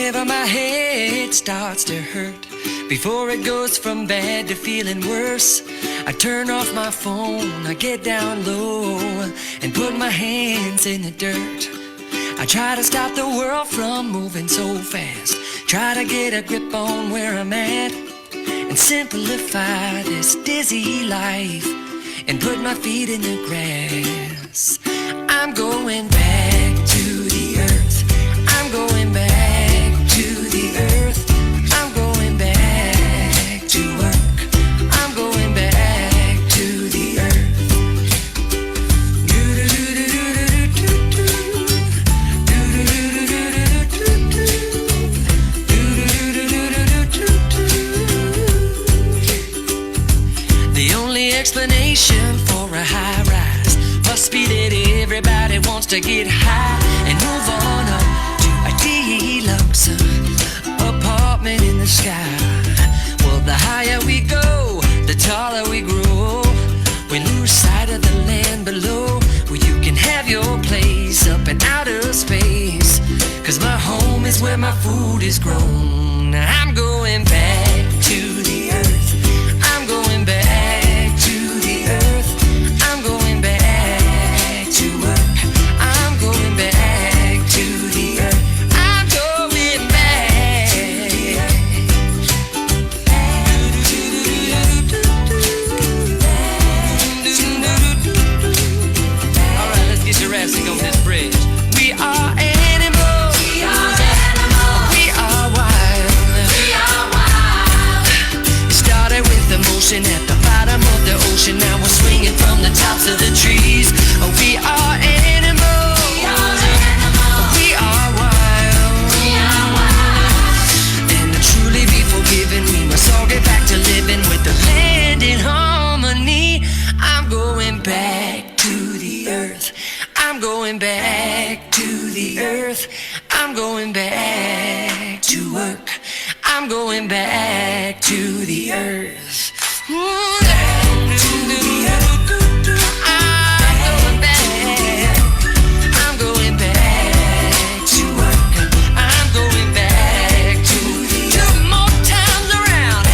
Whenever my head starts to hurt, before it goes from bad to feeling worse, I turn off my phone, I get down low and put my hands in the dirt. I try to stop the world from moving so fast, try to get a grip on where I'm at, and simplify this dizzy life and put my feet in the grass. I'm going back to the earth. I'm going back to the earth. I'm going back to work. I'm going back to the earth. The only explanation for a high rise must be that everybody wants to get high and move on up to a deluxe apartment in the sky. Well, the higher we go, the taller we grow. We lose sight of the land below, where you can have your place up in outer space. 'Cause my home is where my food is grown. I'm going back to the earth. I'm going back to the earth. I'm going back to work. I'm going back to the earth. I'm going back to the earth. All right, let's get Jurassic on this bridge. We are animals. We are animals. We are wild. We are wild. It started with emotion at the bottom of the ocean. Now we're swinging from the tops of the trees. Oh, we are animals. We are animals. We are wild. We are wild. And to truly be forgiven, we must all get back to living with the land in harmony. I'm going back to the earth. I'm going back to the earth. I'm going back to work. I'm going back to the earth. Ooh, back to the earth. I'm going back. I'm going back to work. I'm going back to the earth. Two more times around.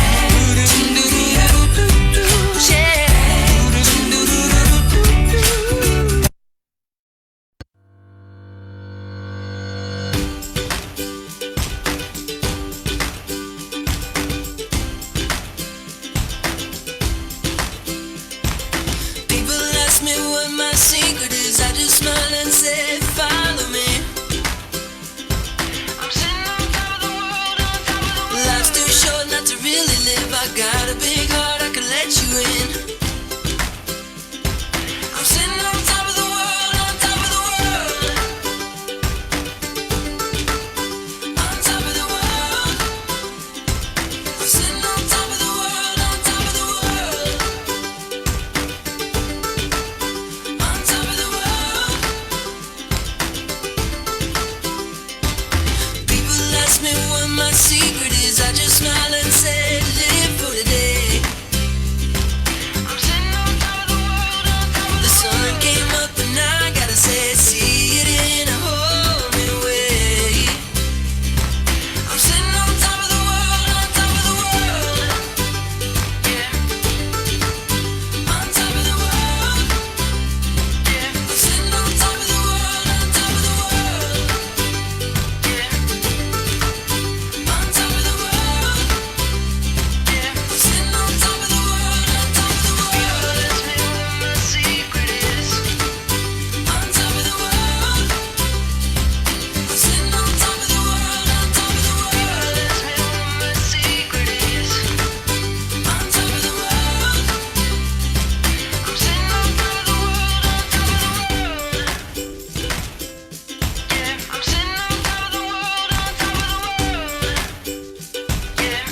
People ask me what my secret is. I just smile and say, follow me. I'm sitting on top of the world, on top of the world. Life's too short not to really live. I got a big heart, I can let you in. I'm sitting on top of the world, on top of the world. On top of the world. I'm sitting on top of the world, on top of the world. On top of the world. People ask me what my secret is. I just smile and say, live for today. I'm sitting on top of the world, on top of the sun came up and I gotta say, see it in a whole new way. I'm sitting on top of the world, on top of the world. Yeah. On top of the world. Yeah. I'm sitting on top of the world, on top of the world. Yeah. On top of the world. Yeah. I'm sitting on top of the world, on top of the world. People ask me what my secret is. On top of the world. I'm sitting on top of the world, on top of the world. Ask me what my secret is. On top of the world. I'm sitting on top of the world, on top of the world. Yeah, I'm sitting on top of the world, on top of the world. Yeah.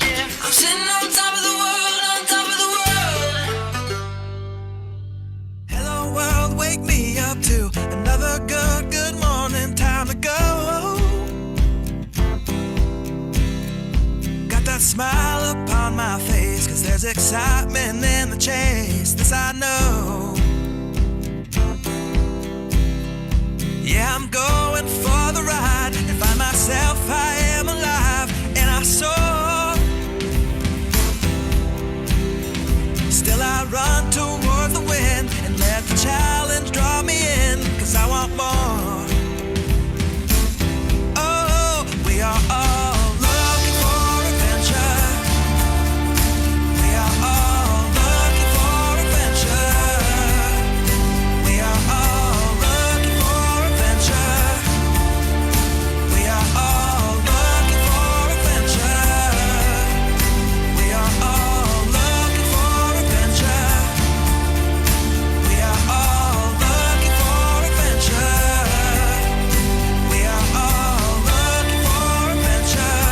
Yeah, I'm sitting on top of the world, on top of the world. Hello world, wake me up to another good morning, time to go. Got that smile upon my face, 'cause there's excitement in the chase, this I know. I run towards the wind and let the challenge draw me in, 'cause I want more. Oh, we are all looking for adventure. We are all looking for adventure. We are all looking for adventure. We are all looking for adventure. We are all looking for adventure. We are all looking for adventure. We are all looking for adventure.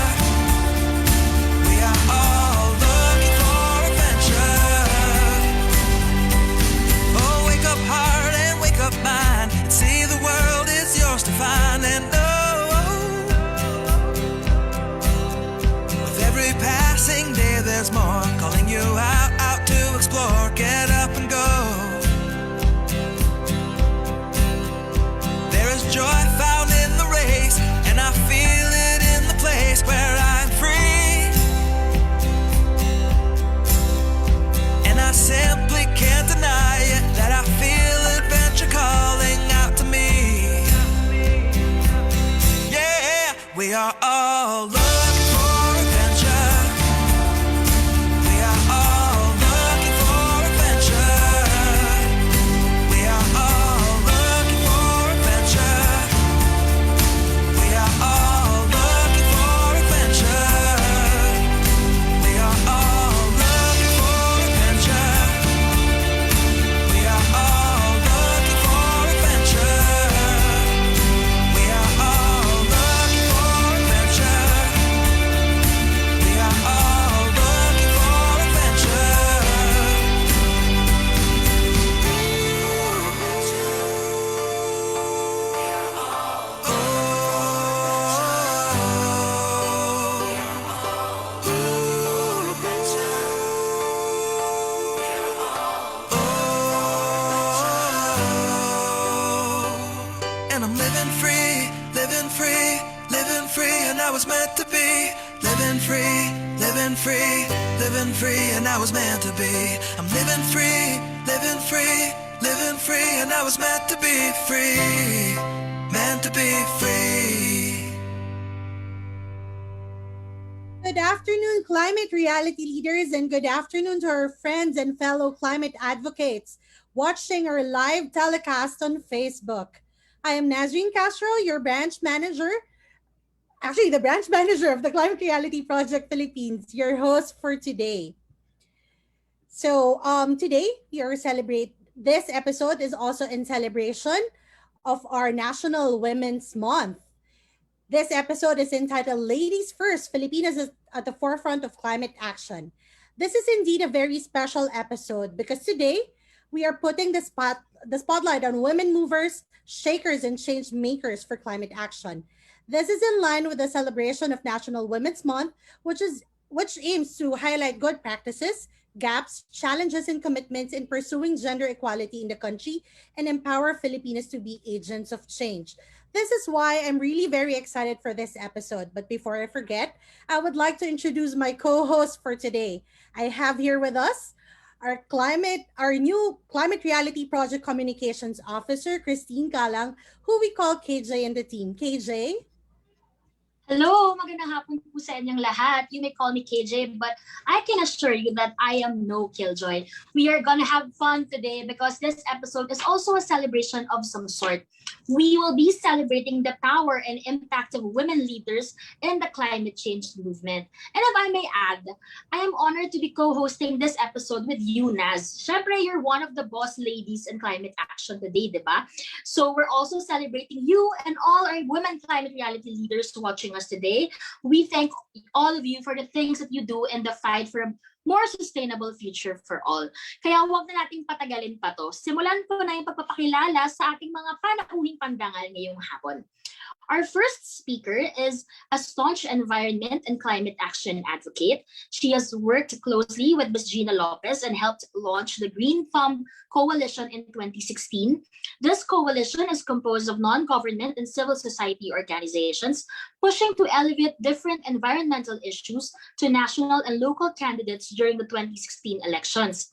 We are all looking for adventure. Oh, wake up heart and wake up mind, and see the world is yours to find. And with every passing day there's more, calling you out to explore. Get up and go. There is joy found in the race, and I feel it in the place where I'm free. And I simply can't deny it, that I feel adventure calling out to me. Yeah, we are all looking for adventure. We are all looking for adventure. We are all looking for adventure. We are all looking for adventure. We are all looking for adventure. We are all looking for adventure. We are all looking for adventure. We are all looking for And I'm living free, living free, living free, and I was meant to be. Living free, living free, living free, and I was meant to be. I'm living free, living free, living free, and I was meant to be free. Meant to be free. Good afternoon, climate reality leaders, and good afternoon to our friends and fellow climate advocates watching our live telecast on Facebook. I am Nazreen Castro, your branch manager, actually, the branch manager of the Climate Reality Project Philippines, your host for today. So, today we are celebrate. This episode is also in celebration of our National Women's Month. This episode is entitled Ladies First, Filipinas is at the Forefront of Climate Action. This is indeed a very special episode because today we are putting the spotlight on women movers, shakers, and change makers for climate action. This is in line with the celebration of National Women's Month, which aims to highlight good practices, gaps, challenges, and commitments in pursuing gender equality in the country and empower Filipinos to be agents of change. This is why I'm really very excited for this episode. But before I forget, I would like to introduce my co-host for today. I have here with us our new Climate Reality Project Communications Officer, Kristine Galang, who we call KJ and the team. KJ? Hello, magandang hapon po sa inyong lahat. You may call me KJ, but I can assure you that I am no killjoy. We are gonna have fun today because this episode is also a celebration of some sort. We will be celebrating the power and impact of women leaders in the climate change movement. And if I may add, I am honored to be co-hosting this episode with you, Naz. Syempre, you're one of the boss ladies in climate action today, di ba? So we're also celebrating you and all our women climate reality leaders watching us today. We thank all of you for the things that you do in the fight for a more sustainable future for all. Kaya huwag na nating patagalin pa to. Simulan ko na yung pagpapakilala sa ating mga panauhing pandangal ngayong hapon. Our first speaker is a staunch environment and climate action advocate. She has worked closely with Ms. Gina Lopez and helped launch the Green Thumb Coalition in 2016. This coalition is composed of non-government and civil society organizations pushing to elevate different environmental issues to national and local candidates during the 2016 elections.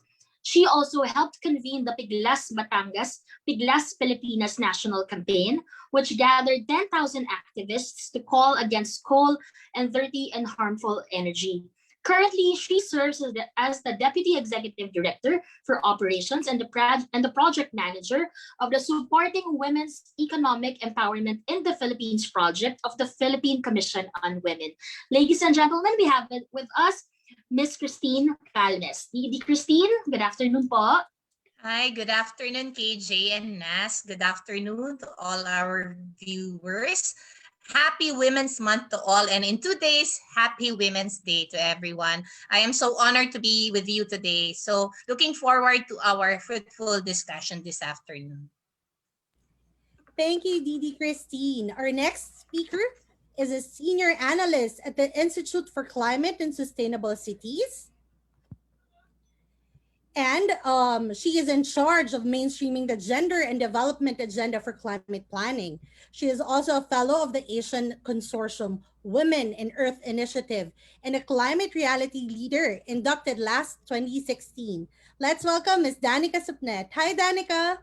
She also helped convene the Piglas Batangas, Piglas Filipinas National Campaign, which gathered 10,000 activists to call against coal and dirty and harmful energy. Currently, she serves as the Deputy Executive Director for Operations and the Project Manager of the Supporting Women's Economic Empowerment in the Philippines project of the Philippine Commission on Women. Ladies and gentlemen, we have with us Miss Kristine Balmes. Di Kristine, good afternoon po. Hi, good afternoon, KJ and Nas. Good afternoon to all our viewers. Happy Women's Month to all, and in 2 days, Happy Women's Day to everyone. I am so honored to be with you today. So looking forward to our fruitful discussion this afternoon. Thank you, Didi Christine. Our next speaker is a senior analyst at the Institute for Climate and Sustainable Cities. And she is in charge of mainstreaming the gender and development agenda for climate planning. She is also a fellow of the Asian Consortium Women in Earth Initiative and a climate reality leader inducted last 2016. Let's welcome Ms. Danica Supnet. Hi, Danica.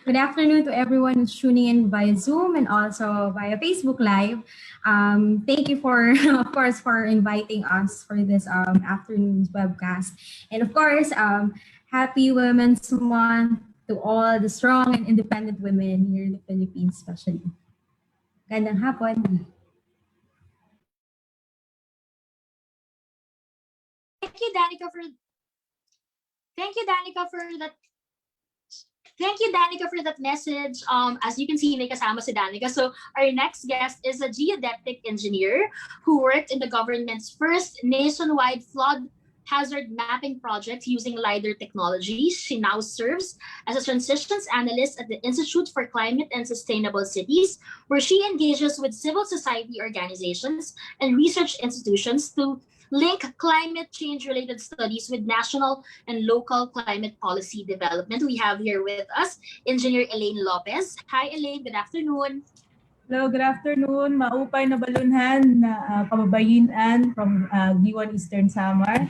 Good afternoon to everyone who's tuning in via Zoom and also via Facebook Live. Thank you for, of course, for inviting us for this afternoon's webcast. And of course, happy Women's Month to all the strong and independent women here in the Philippines, especially. Gandang hapon. Thank you, Danica, for that. Thank you, Danica, for that message. As you can see, may kasama si Danica. So our next guest is a geodetic engineer who worked in the government's first nationwide flood hazard mapping project using LiDAR technology. She now serves as a transitions analyst at the Institute for Climate and Sustainable Cities, where she engages with civil society organizations and research institutions to link climate change related studies with national and local climate policy development. We have here with us Engineer Elainne Lopez. Hi, Elainne. Good afternoon. Hello, good afternoon. Maupay na balunhan na kababayinan from Giwan Eastern Samar.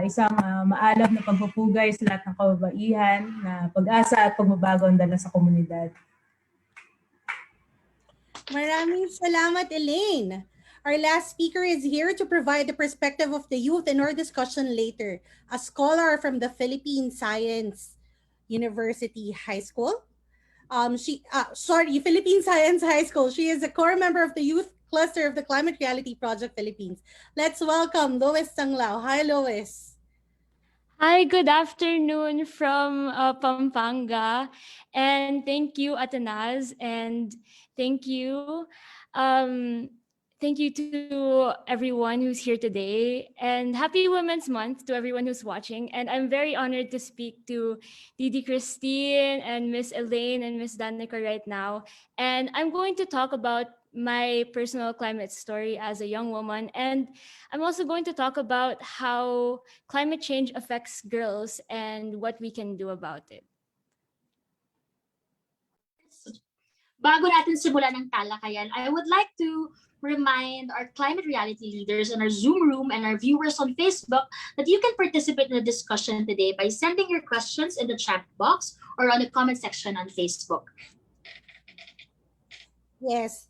Isang maalab na pagpupugay sa lahat ng kababaihan na pag-asa at pagbabago ang dala sa komunidad. Maraming salamat, Elainne. Our last speaker is here to provide the perspective of the youth in our discussion later. A scholar from the Philippine Science University High School. Philippine Science High School. She is a core member of the youth cluster of the Climate Reality Project Philippines. Let's welcome Lois Tanglao. Hi, Lois. Hi, good afternoon from Pampanga. And thank you, Atanaz. And thank you. Thank you to everyone who's here today, and happy Women's Month to everyone who's watching. And I'm very honored to speak to Didi Christine and Miss Elainne and Miss Danica right now. And I'm going to talk about my personal climate story as a young woman. And I'm also going to talk about how climate change affects girls and what we can do about it. Bago natin simulan ng talakayan, I would like to remind our climate reality leaders in our Zoom room and our viewers on Facebook that you can participate in the discussion today by sending your questions in the chat box or on the comment section on Facebook. Yes.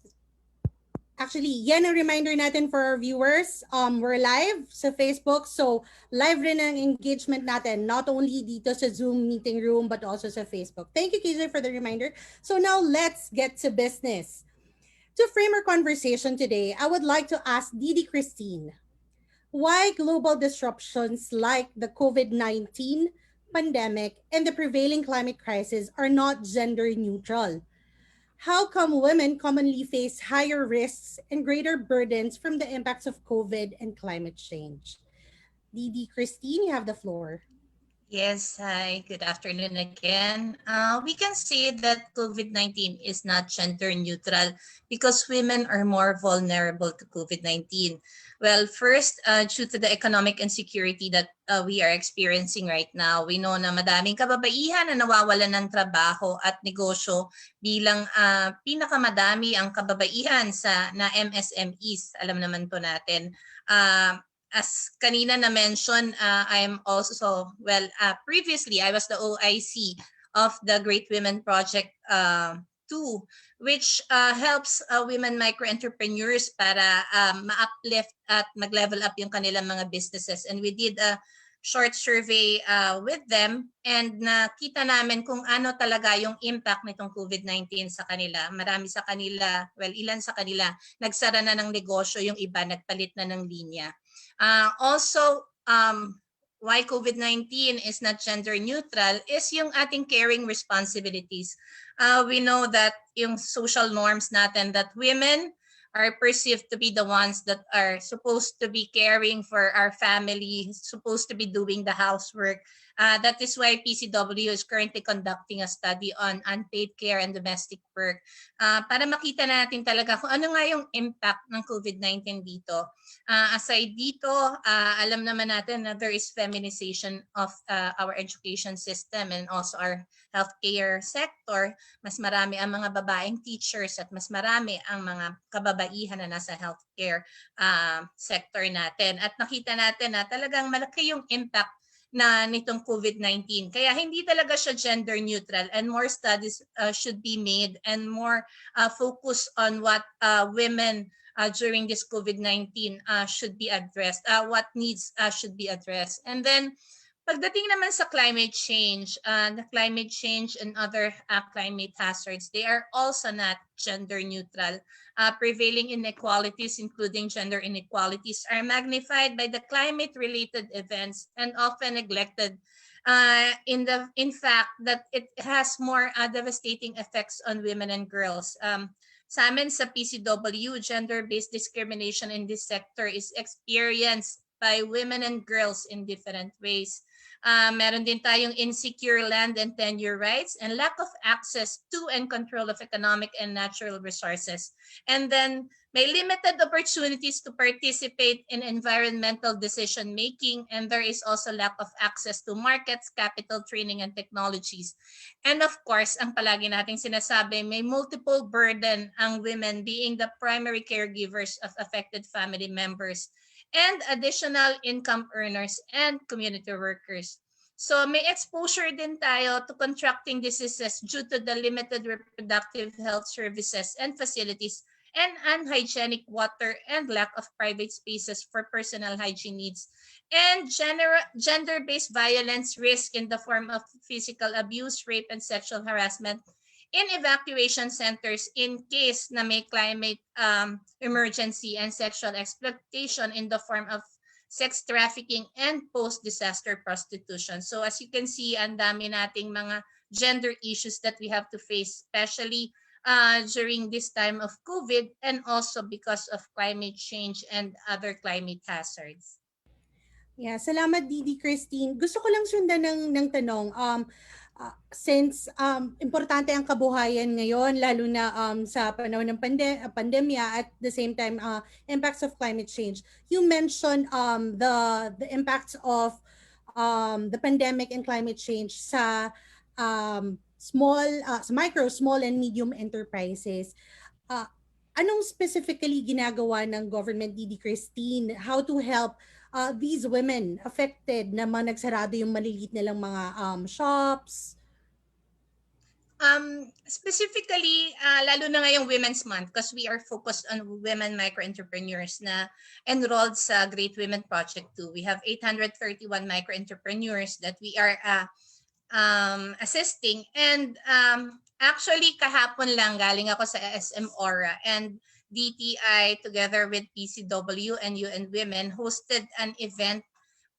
Actually, yan ang reminder natin for our viewers. We're live sa Facebook, so live rin ang engagement natin, not only dito sa Zoom meeting room, but also sa Facebook. Thank you, KJ, for the reminder. So now let's get to business. To frame our conversation today, I would like to ask Didi Christine, why global disruptions like the COVID-19 pandemic and the prevailing climate crisis are not gender neutral? How come women commonly face higher risks and greater burdens from the impacts of COVID and climate change? Didi Christine, you have the floor. Yes, hi, good afternoon again. We can say that COVID-19 is not gender neutral because women are more vulnerable to COVID-19. Well, first, due to the economic insecurity that we are experiencing right now, we know na madaming kababaihan na nawawalan ng trabaho at negosyo bilang pinakamadami ang kababaihan na MSMEs. Alam naman po natin. As kanina na mention, I'm also, previously I was the OIC of the Great Women Project 2, which helps women micro-entrepreneurs para ma-uplift at mag-level up yung kanilang mga businesses. And we did a short survey with them and nakita namin kung ano talaga yung impact nitong COVID-19 sa kanila. Marami sa kanila, ilan sa kanila, nagsara na ng negosyo, yung iba nagpalit na ng linya. Also, why COVID-19 is not gender neutral is yung ating caring responsibilities. We know that yung social norms natin that women are perceived to be the ones that are supposed to be caring for our family, supposed to be doing the housework. That is why PCW is currently conducting a study on unpaid care and domestic work para makita natin talaga kung ano nga yung impact ng COVID-19 dito. Aside dito, alam naman natin na there is feminization of our education system and also our healthcare sector. Mas marami ang mga babaeng teachers at mas marami ang mga kababaihan na nasa healthcare sector natin. At nakita natin na talagang malaki yung impact na nitong COVID-19. Kaya hindi talaga siya gender neutral and more studies should be made and more focus on what women during this COVID-19 should be addressed, what needs should be addressed. And then pagdating naman sa climate change, the climate change and other climate hazards, they are also not gender neutral. Prevailing inequalities, including gender inequalities, are magnified by the climate-related events and often neglected. In fact, that it has more devastating effects on women and girls. Sa amin sa PCW, gender-based discrimination in this sector is experienced by women and girls in different ways. Meron din tayong insecure land and tenure rights and lack of access to and control of economic and natural resources. And then may limited opportunities to participate in environmental decision making, and there is also lack of access to markets, capital, training, and technologies. And of course, ang palagi nating sinasabi, may multiple burden ang women being the primary caregivers of affected family members and additional income earners and community workers. So may exposure din tayo to contracting diseases due to the limited reproductive health services and facilities and unhygienic water and lack of private spaces for personal hygiene needs. And gender-based violence risk in the form of physical abuse, rape, and sexual harassment in evacuation centers in case na may climate emergency and sexual exploitation in the form of sex trafficking and post-disaster prostitution. So as you can see, ang dami nating mga gender issues that we have to face, especially during this time of COVID and also because of climate change and other climate hazards. Yeah, salamat Didi Christine. Gusto ko lang sundan ng tanong. Since importante ang kabuhayan ngayon lalo na sa panahon ng pandemya at the same time impacts of climate change. You mentioned the impacts of the pandemic and climate change sa sa micro, small and medium enterprises. Uh, Anong specifically ginagawa ng government, Didi Christine, how to help these women affected na mga nagsarado yung maliliit nilang mga shops? Specifically, lalo na ngayong Women's Month because we are focused on women micro-entrepreneurs na enrolled sa Great Women Project 2. We have 831 micro-entrepreneurs that we are assisting. And actually, kahapon lang galing ako sa SM Aura and DTI together with PCW and UN Women hosted an event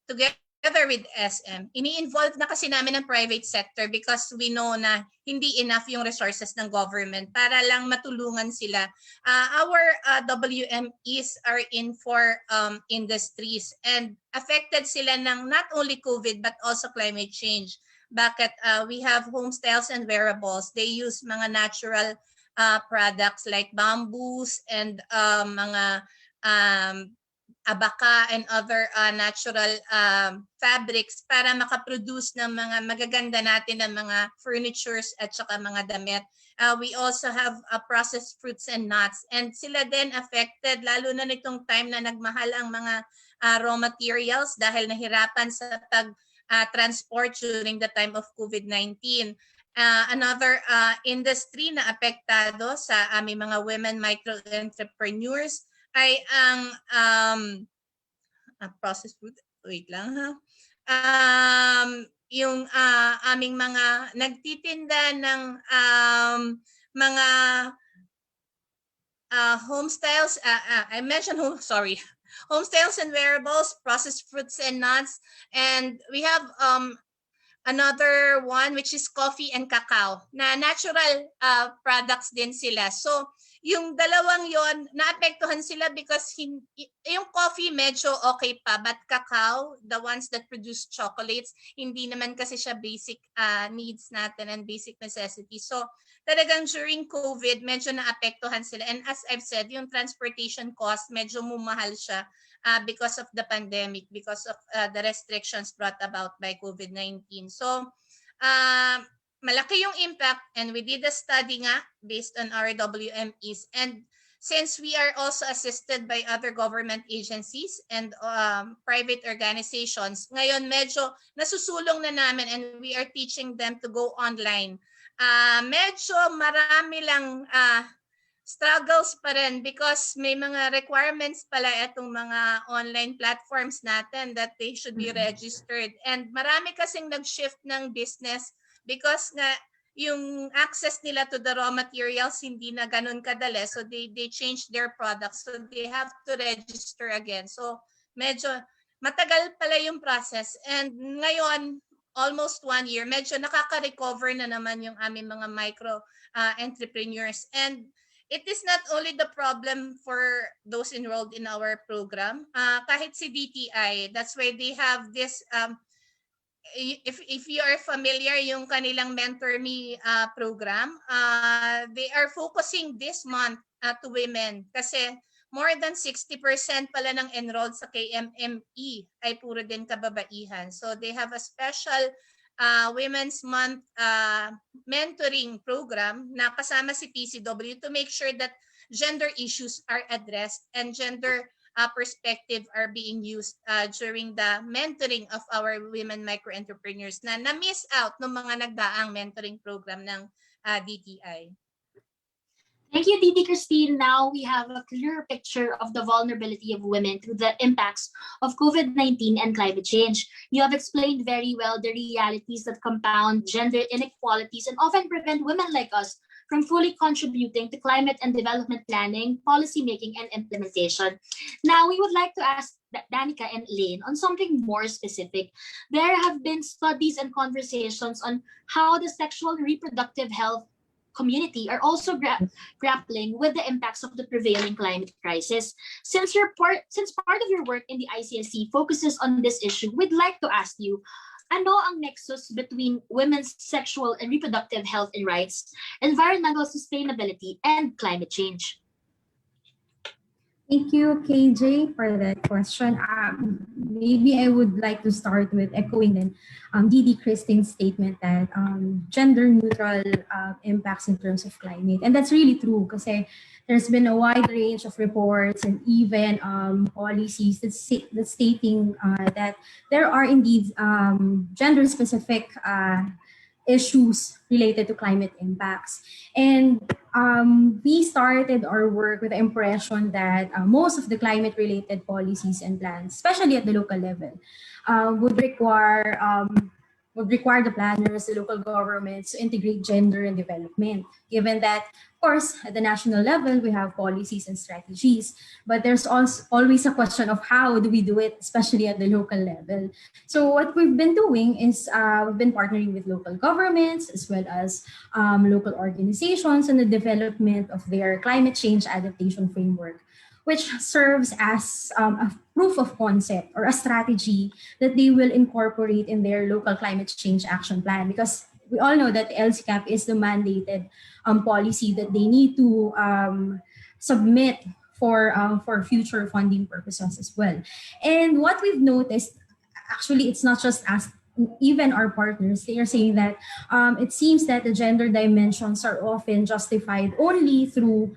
together together with SM, ini-involve na kasi namin ang private sector because we know na hindi enough yung resources ng government para lang matulungan sila. Our WMEs are in 4 industries and affected sila ng not only COVID but also climate change. Bakit? We have home styles and wearables. They use mga natural products like bamboos and mga abaka and other natural fabrics para makaproduce ng mga magaganda natin ng mga furnitures at saka mga damit. We also have processed fruits and nuts and sila din affected lalo na nitong time na nagmahal ang mga raw materials dahil nahirapan sa transport during the time of COVID-19. Another industry na apektado sa aming mga women micro-entrepreneurs ay ang processed food. Wait lang ha. Yung aming mga nagtitinda ng mga home styles. I mentioned home styles and wearables, processed fruits and nuts, and we have another one which is coffee and cacao na natural products din sila. So yung dalawang yon naapektuhan sila because yung coffee medyo okay pa but cacao, the ones that produce chocolates, hindi naman kasi siya basic needs natin and basic necessities. So talagang during COVID medyo naapektuhan sila and as I've said yung transportation cost medyo mumahal siya because of the pandemic, because of the restrictions brought about by COVID-19. So malaki yung impact and we did a study nga based on our WMEs and since we are also assisted by other government agencies and private organizations, ngayon medyo nasusulong na namin and we are teaching them to go online. Medyo marami lang struggles pa rin because may mga requirements pala itong mga online platforms natin that they should be registered and marami kasing nag-shift ng business because nga yung access nila to the raw materials hindi na ganun kadali so they change their products so they have to register again. So medyo matagal pala yung process and ngayon almost 1 year medyo nakaka-recover na naman yung aming mga micro entrepreneurs and it is not only the problem for those enrolled in our program kahit si DTI, that's why they have this if you are familiar yung kanilang Mentor Me program, they are focusing this month to women kasi more than 60% pala ng enrolled sa KMME ay puro din kababaihan. So they have a special Women's Month mentoring program na kasama si PCW to make sure that gender issues are addressed and gender perspective are being used during the mentoring of our women micro-entrepreneurs na na-miss out ng mga nagdaang mentoring program ng DTI. Thank you, Titi Kristine. Now we have a clearer picture of the vulnerability of women through the impacts of COVID-19 and climate change. You have explained very well the realities that compound gender inequalities and often prevent women like us from fully contributing to climate and development planning, policymaking, and implementation. Now, we would like to ask Danica and Elainne on something more specific. There have been studies and conversations on how the sexual and reproductive health community are also grappling with the impacts of the prevailing climate crisis. Since part of your work in the ICSC focuses on this issue, we'd like to ask you, ano ang nexus between women's sexual and reproductive health and rights, environmental sustainability, and climate change? Thank you, KJ, for that question. Maybe I would like to start with echoing then Didi Kristine's statement that gender-neutral impacts in terms of climate. And that's really true kasi there's been a wide range of reports and even policies that's stating that there are indeed gender-specific issues related to climate impacts. And we started our work with the impression that most of the climate-related policies and plans, especially at the local level, would require would require the planners, the local governments to integrate gender and development, given that, of course, at the national level, we have policies and strategies, but there's also always a question of how do we do it, especially at the local level. So what we've been doing is we've been partnering with local governments as well as local organizations in the development of their climate change adaptation framework, which serves as a proof of concept or a strategy that they will incorporate in their local climate change action plan. Because we all know that LCCAP is the mandated policy that they need to submit for future funding purposes as well. And what we've noticed, actually, it's not just us, even our partners, they are saying that it seems that the gender dimensions are often justified only through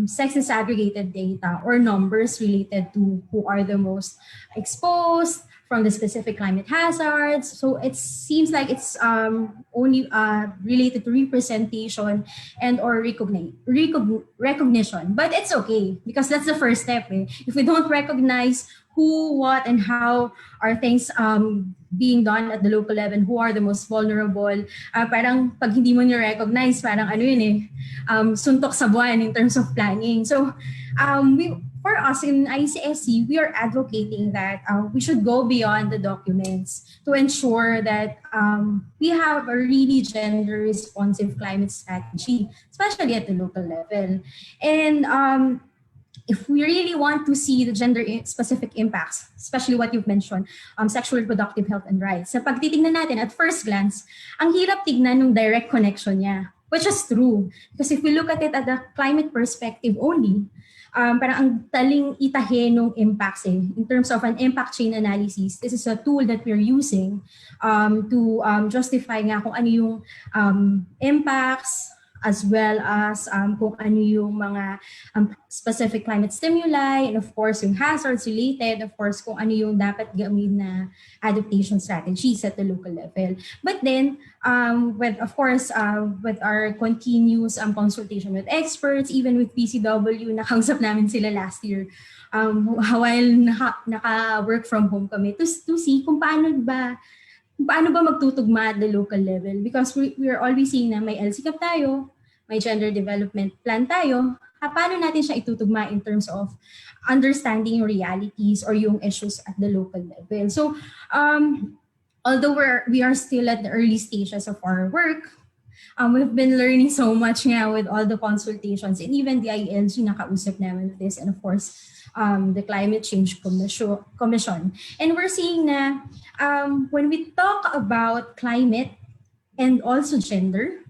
sex disaggregated data or numbers related to who are the most exposed from the specific climate hazards. So it seems like it's only related to representation and or recognition. But it's okay because that's the first step. Eh? If we don't recognize who, what, and how are things being done at the local level, who are the most vulnerable, parang pag hindi mo ni-recognize, parang ano yun eh, suntok sa buwan in terms of planning. So for us in ICSC, we are advocating that we should go beyond the documents to ensure that we have a really gender-responsive climate strategy, especially at the local level. And if we really want to see the gender-specific impacts, especially what you've mentioned, sexual reproductive health and rights, sa pagtitignan natin at first glance, ang hirap tignan ng direct connection niya, which is true. Because if we look at it at the climate perspective only, parang ang taling itahe ng impacts eh. In terms of an impact chain analysis, this is a tool that we're using to justify nga kung ano yung impacts, as well as kung ano yung mga specific climate stimuli, and of course yung hazards related, of course kung ano yung dapat gawin na adaptation strategies at the local level. But then, with our continuous consultation with experts, even with PCW, nakausap namin sila last year while naka-work from home kami to see kung paano ba magtutugma at the local level, because we are always seeing na may LCCAP tayo, may gender development plan tayo, paano natin siya itutugma in terms of understanding yung realities or yung issues at the local level. So although we are still at the early stages of our work, we've been learning so much nga with all the consultations, and even the ILG nakausap namin with this, and of course the Climate Change Commission. And we're seeing na when we talk about climate and also gender,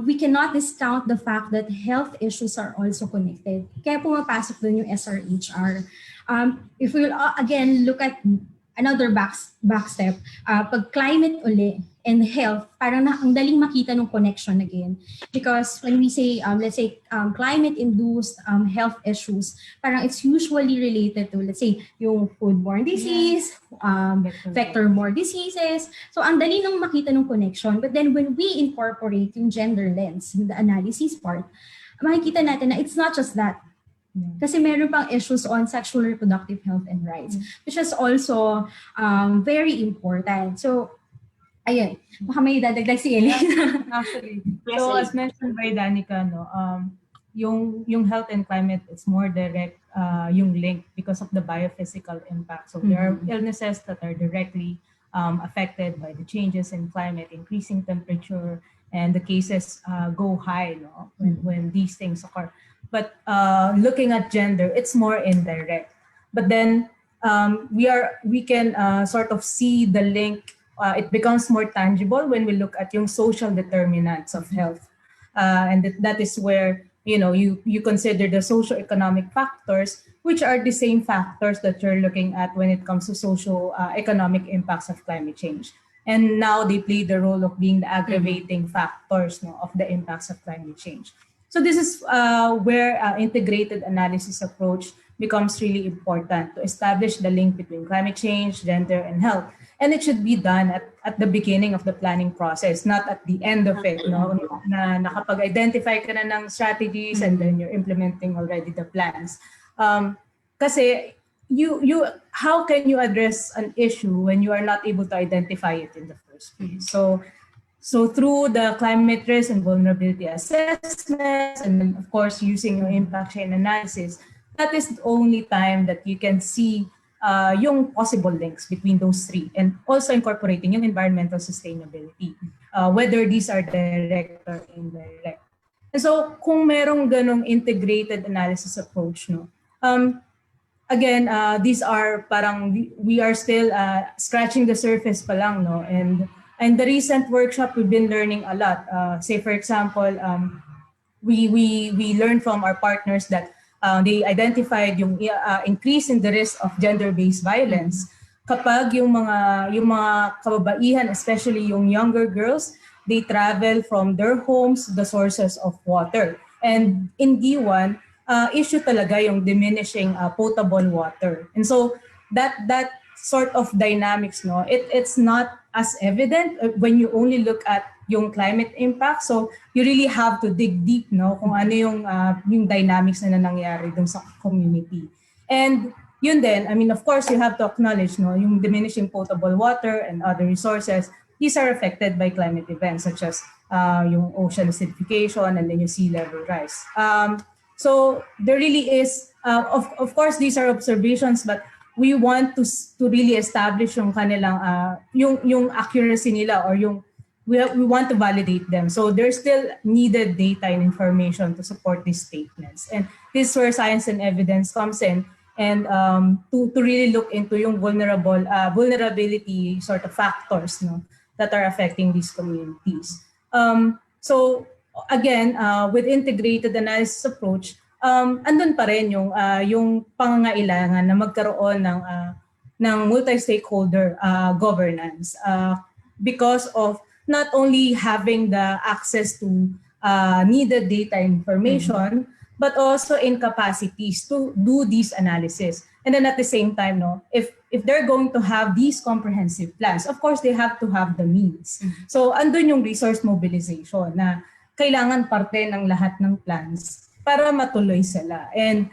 we cannot discount the fact that health issues are also connected. Kaya pumapasok dun yung SRHR. If we will again look at another back step, pag climate uli and health, parang ang daling makita ng connection again. Because when we say, let's say, climate-induced health issues, parang it's usually related to, let's say, yung foodborne disease, vector-borne diseases. So ang dali nang makita ng connection. But then when we incorporate yung gender lens, the analysis part, makikita natin na it's not just that. Kasi meron pang issues on sexual reproductive health and rights, which is also very important. So, ayun, baka may dadagdag si Elainne. Actually, so as mentioned by Danica, no, yung health and climate is more direct yung link because of the biophysical impact. So there are illnesses that are directly affected by the changes in climate, increasing temperature, and the cases go high, no, when these things occur. But looking at gender, it's more indirect. But then we can sort of see the link. It becomes more tangible when we look at yung social determinants of health, and that is where you consider the socio-economic factors, which are the same factors that you're looking at when it comes to socio-economic impacts of climate change. And now they play the role of being the aggravating factors, no, of the impacts of climate change. So this is where integrated analysis approach becomes really important to establish the link between climate change, gender, and health. And it should be done at the beginning of the planning process, not at the end of it. No? Na nakapag-identify ka na ng strategies and then you're implementing already the plans. Kasi you how can you address an issue when you are not able to identify it in the first place? So through the climate risk and vulnerability assessments, and then of course using your impact chain analysis, that is the only time that you can see yung possible links between those three, and also incorporating yung environmental sustainability, whether these are direct or indirect. And so kung merong ganong integrated analysis approach, no, again, these are parang we are still scratching the surface pa lang, no? And the recent workshop, we've been learning a lot. Say for example, we learned from our partners that they identified yung increase in the risk of gender-based violence kapag yung mga kababaihan, especially yung younger girls, they travel from their homes to the sources of water. And in D1, issue talaga yung diminishing potable water. And so that sort of dynamics, no, it's not as evident when you only look at yung climate impact. So you really have to dig deep, no, kung ano yung dynamics na nangyayari dun sa community. And yun din, I mean, of course, you have to acknowledge, no, yung diminishing potable water and other resources, these are affected by climate events such as yung ocean acidification and then yung sea level rise. So there really is, of course, these are observations, but we want to really establish yung kanilang, yung accuracy nila, or yung, we want to validate them. So there's still needed data and information to support these statements. And this is where science and evidence comes in, and to really look into yung vulnerability sort of factors, no, that are affecting these communities. So again, with integrated analysis approach, andun pa rin yung pangangailangan na magkaroon ng multi-stakeholder governance because of not only having the access to needed data information, but also in capacities to do these analysis. And then at the same time, no, if they're going to have these comprehensive plans, of course they have to have the means. So andun yung resource mobilization na kailangan parte ng lahat ng plans para matuloy sila. And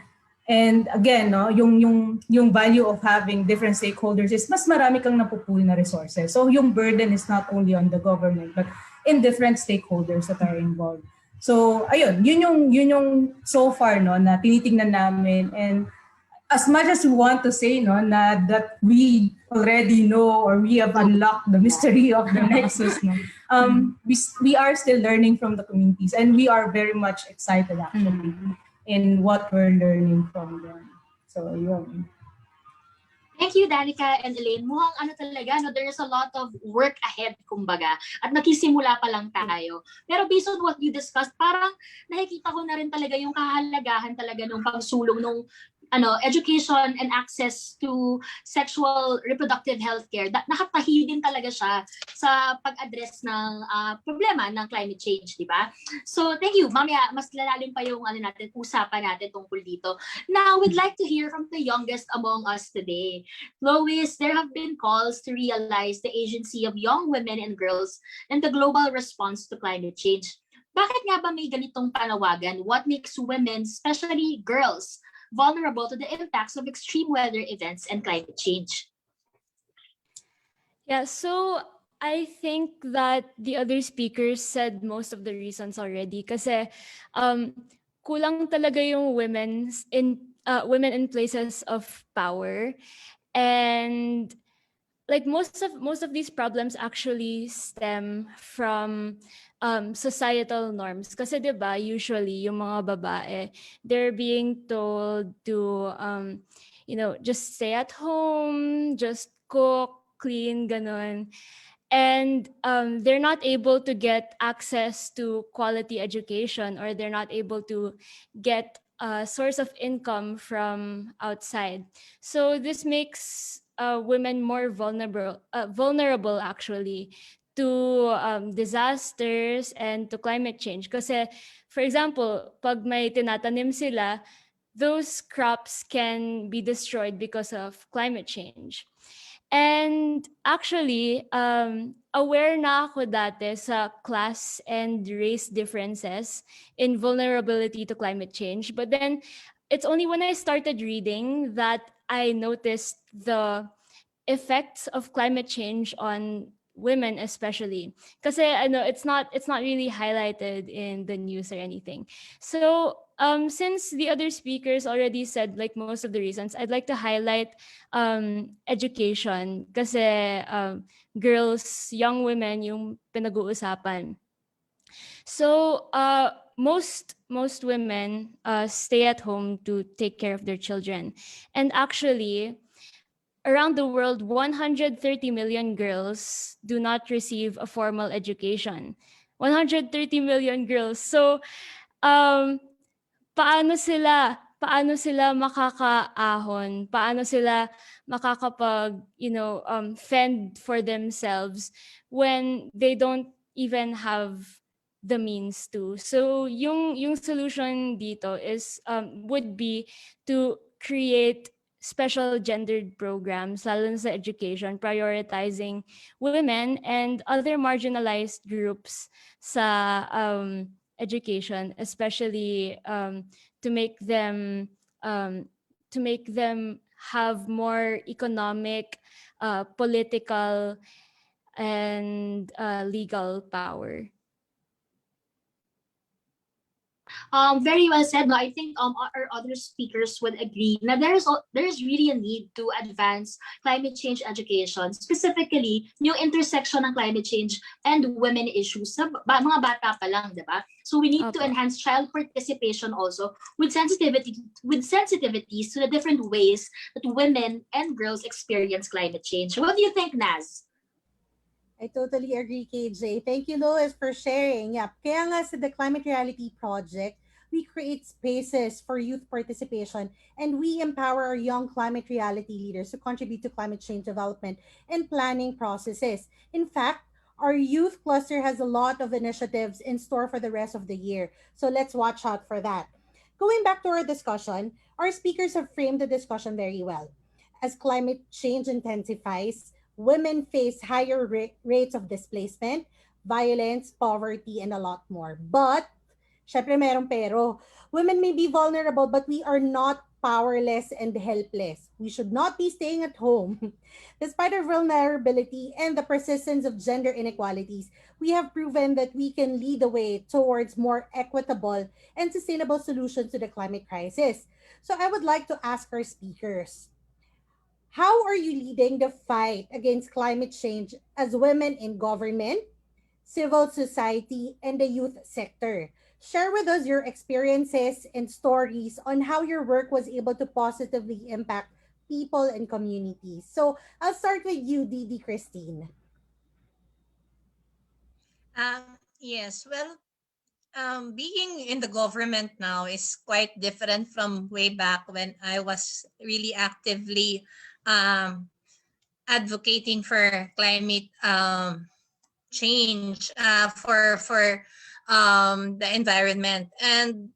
again, no, yung value of having different stakeholders is mas marami kang napupool na resources. So yung burden is not only on the government, but in different stakeholders that are involved. So ayun, yun yung so far, no, na tinitingnan namin. And as much as we want to say, no, na that we already know or we have unlocked the mystery of the nexus, no, we are still learning from the communities, and we are very much excited actually in what we're learning from them. So yun. Thank you, Danica and Elaine. Mukhang ano talaga, no, there's a lot of work ahead, kumbaga. At nakisimula pa lang tayo. Pero based on what you discussed, parang nakikita ko na rin talaga yung kahalagahan talaga ng pagsulong ng education and access to sexual reproductive healthcare. Nakatahi din talaga siya sa pag-address ng problema ng climate change, di ba? So thank you. Mamaya, mas lalalim pa yung usapan natin tungkol dito. Now, we'd like to hear from the youngest among us today. Lois, there have been calls to realize the agency of young women and girls and the global response to climate change. Bakit nga ba may ganitong panawagan? What makes women, especially girls, vulnerable to the impacts of extreme weather events and climate change? Yeah, so I think that the other speakers said most of the reasons already. Kasi kulang talaga yung women in places of power, and like most of these problems actually stem from societal norms. Kasi 'di ba, usually yung mga babae, they're being told to just stay at home, just cook, clean, ganon. And they're not able to get access to quality education, or they're not able to get a source of income from outside. So this makes women more vulnerable actually to disasters and to climate change. Kasi, for example, pag may tinatanim sila, those crops can be destroyed because of climate change. And actually, aware na ako dati sa class and race differences in vulnerability to climate change. But then, it's only when I started reading that I noticed the effects of climate change on women, especially because I know it's not really highlighted in the news or anything. So since the other speakers already said like most of the reasons, I'd like to highlight education, kasi girls, young women yung pinag-uusapan. So most women stay at home to take care of their children, and actually around the world, 130 million girls do not receive a formal education. 130 million girls. So, um, paano sila makakaahon? Paano sila fend for themselves when they don't even have the means to? So, yung solution dito is would be to create special gendered programs, lalo na sa education, prioritizing women and other marginalized groups sa education, especially to make them um, to make them have more economic, political, and legal power. Very well said. No, I think our other speakers would agree. Now there's really a need to advance climate change education, specifically yung intersection ng climate change and women issues sa mga bata pa lang, di ba? So we need to Opo. enhance child participation also with sensitivities to the different ways that women and girls experience climate change. What do you think, Naz? I totally agree, KJ. Thank you, Lois, for sharing. Yeah, kaya nga sa the Climate Reality Project, we create spaces for youth participation and we empower our young climate reality leaders to contribute to climate change development and planning processes. In fact, our youth cluster has a lot of initiatives in store for the rest of the year. So let's watch out for that. Going back to our discussion, our speakers have framed the discussion very well. As climate change intensifies, women face higher rates of displacement, violence, poverty, and a lot more. But, syempre merong pero, women may be vulnerable but we are not powerless and helpless. We should not be staying at home. Despite our vulnerability and the persistence of gender inequalities, we have proven that we can lead the way towards more equitable and sustainable solutions to the climate crisis. So I would like to ask our speakers, how are you leading the fight against climate change as women in government, civil society, and the youth sector? Share with us your experiences and stories on how your work was able to positively impact people and communities. So I'll start with you, Didi Christine. Yes, well, being in the government now is quite different from way back when I was really actively advocating for climate change for the environment. And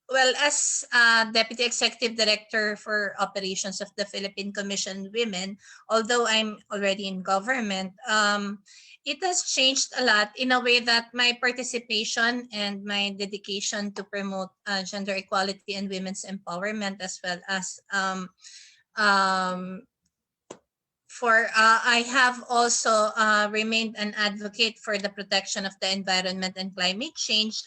well, as Deputy Executive Director for Operations of the Philippine Commission Women, although I'm already in government, it has changed a lot in a way that my participation and my dedication to promote gender equality and women's empowerment, as well as um, I have also remained an advocate for the protection of the environment and climate change.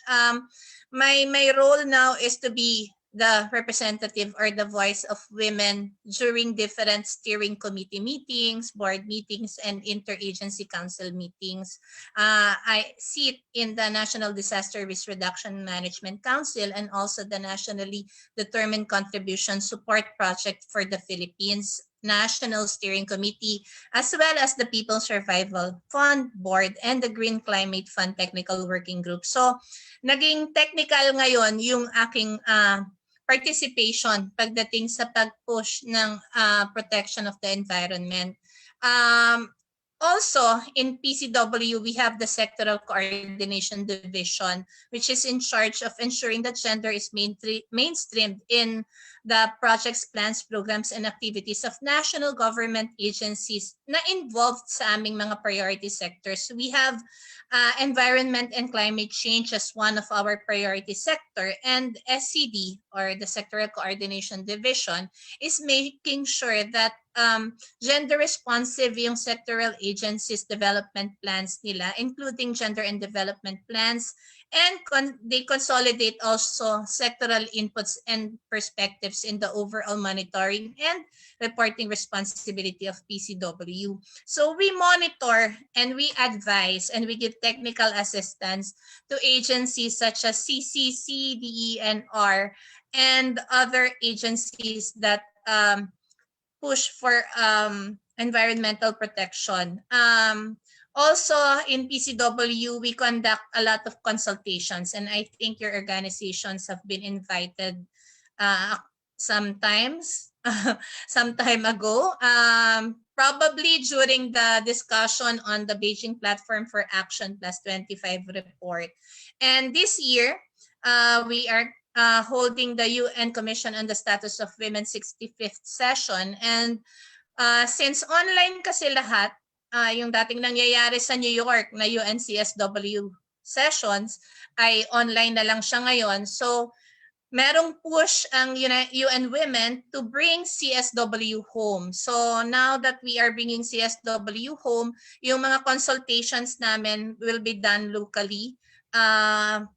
My role now is to be the representative or the voice of women during different steering committee meetings, board meetings, and interagency council meetings. I sit in the National Disaster Risk Reduction Management Council and also the Nationally Determined Contribution Support Project for the Philippines National Steering Committee, as well as the People Survival Fund Board and the Green Climate Fund Technical Working Group. So, naging technical ngayon yung aking participation pagdating sa pag-push ng protection of the environment. Also, in PCW, we have the Sectoral Coordination Division, which is in charge of ensuring that gender is mainstreamed in the projects, plans, programs, and activities of national government agencies na involved sa aming mga priority sectors. We have environment and climate change as one of our priority sector, and SCD, or the Sectoral Coordination Division, is making sure that gender responsive yung sectoral agencies development plans nila, including gender and development plans, and they consolidate also sectoral inputs and perspectives in the overall monitoring and reporting responsibility of PCW. So we monitor and we advise and we give technical assistance to agencies such as CCC, DENR, and other agencies that push for environmental protection. Also, in PCW, we conduct a lot of consultations, and I think your organizations have been invited sometimes, some time ago, probably during the discussion on the Beijing Platform for Action Plus 25 report. And this year, we are holding the UN Commission on the Status of Women's 65th session. And since online kasi lahat, yung dating nangyayari sa New York na UNCSW sessions ay online na lang siya ngayon. So merong push ang UN Women to bring CSW home. So now that we are bringing CSW home, yung mga consultations namin will be done locally. Ang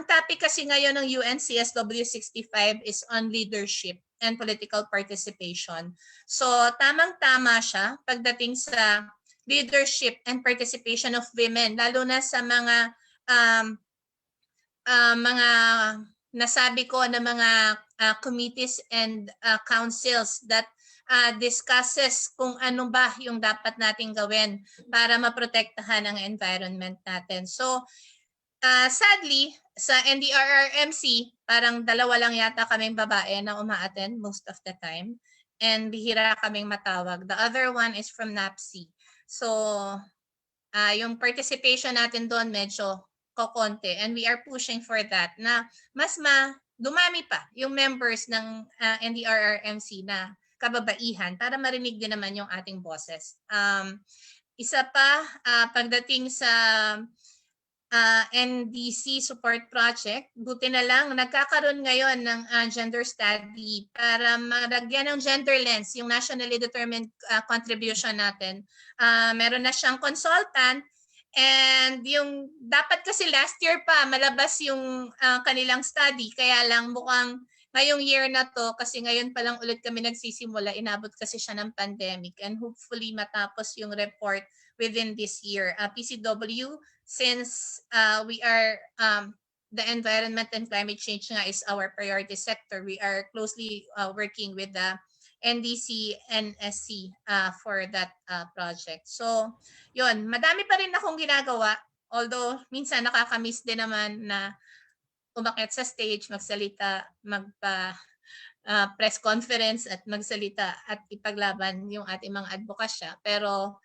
topic kasi ngayon ng UNCSW 65 is on leadership and political participation. So tamang-tama siya pagdating sa leadership and participation of women, lalo na sa mga nasabi ko na mga committees and councils that discusses kung ano ba yung dapat nating gawin para maprotektahan ang environment natin. So sadly, sa NDRRMC, parang dalawa lang yata kaming babae na uma-attend most of the time. And bihira kaming matawag. The other one is from NAPSI. So, yung participation natin doon medyo kokonti. And we are pushing for that na mas dumami pa yung members ng NDRRMC na kababaihan para marinig din naman yung ating boses. Isa pa, pagdating sa NDC support project, buti na lang nagkakaroon ngayon ng gender study para malagyan ng gender lens yung nationally determined contribution natin. Meron na siyang consultant, and yung dapat kasi last year pa malabas yung kanilang study, kaya lang mukhang ngayong year na to, kasi ngayon pa lang ulit kami nagsisimula, inabot kasi siya ng pandemic, and hopefully matapos yung report within this year. PCW, since we are the environment and climate change nga is our priority sector, we are closely working with the NDC and SC for that project. So yun, madami pa rin akong ginagawa, although minsan nakakamiss din naman na umakyat sa stage, magsalita, press conference at magsalita at ipaglaban yung ating mga advokasya. Pero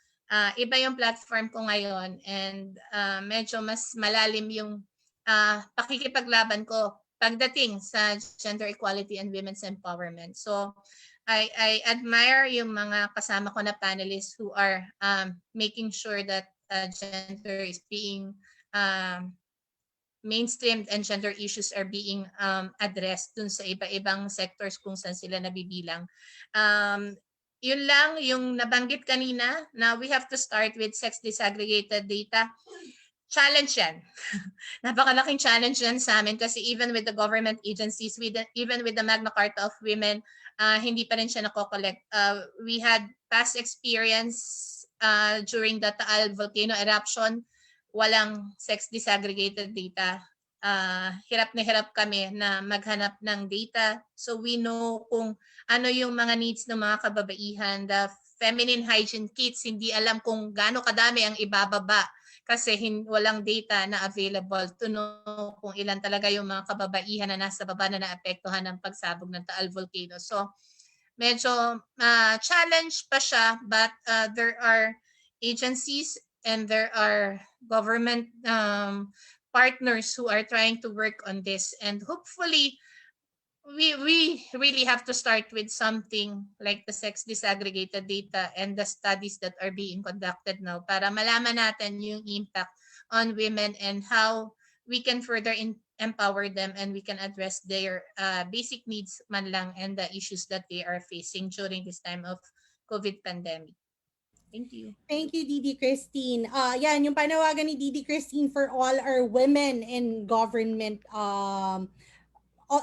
iba yung platform ko ngayon, and medyo mas malalim yung pakikipaglaban ko pagdating sa gender equality and women's empowerment. So I admire yung mga kasama ko na panelists who are making sure that gender is being mainstreamed and gender issues are being addressed dun sa iba-ibang sectors kung saan sila nabibilang. Yun lang yung nabanggit kanina na we have to start with sex disaggregated data. Challenge yan. Napakalaking challenge yan sa amin kasi even with the government agencies, even with the Magna Carta of Women, hindi pa rin siya nako-collect. We had past experience during the Taal volcano eruption, walang sex disaggregated data. Hirap na hirap kami na maghanap ng data. So we know kung ano yung mga needs ng mga kababaihan. The feminine hygiene kits, hindi alam kung gaano kadami ang ibababa kasi walang data na available to know kung ilan talaga yung mga kababaihan na nasa baba na naapektuhan ng pagsabog ng Taal volcano. So medyo challenge pa siya, but there are agencies and there are government partners who are trying to work on this, and hopefully we really have to start with something like the sex disaggregated data and the studies that are being conducted now para malaman natin yung impact on women and how we can further empower them and we can address their basic needs man lang and the issues that they are facing during this time of COVID pandemic. Thank you. Thank you, Didi Christine. Yan, yung panawagan ni Didi Christine for all our women in government,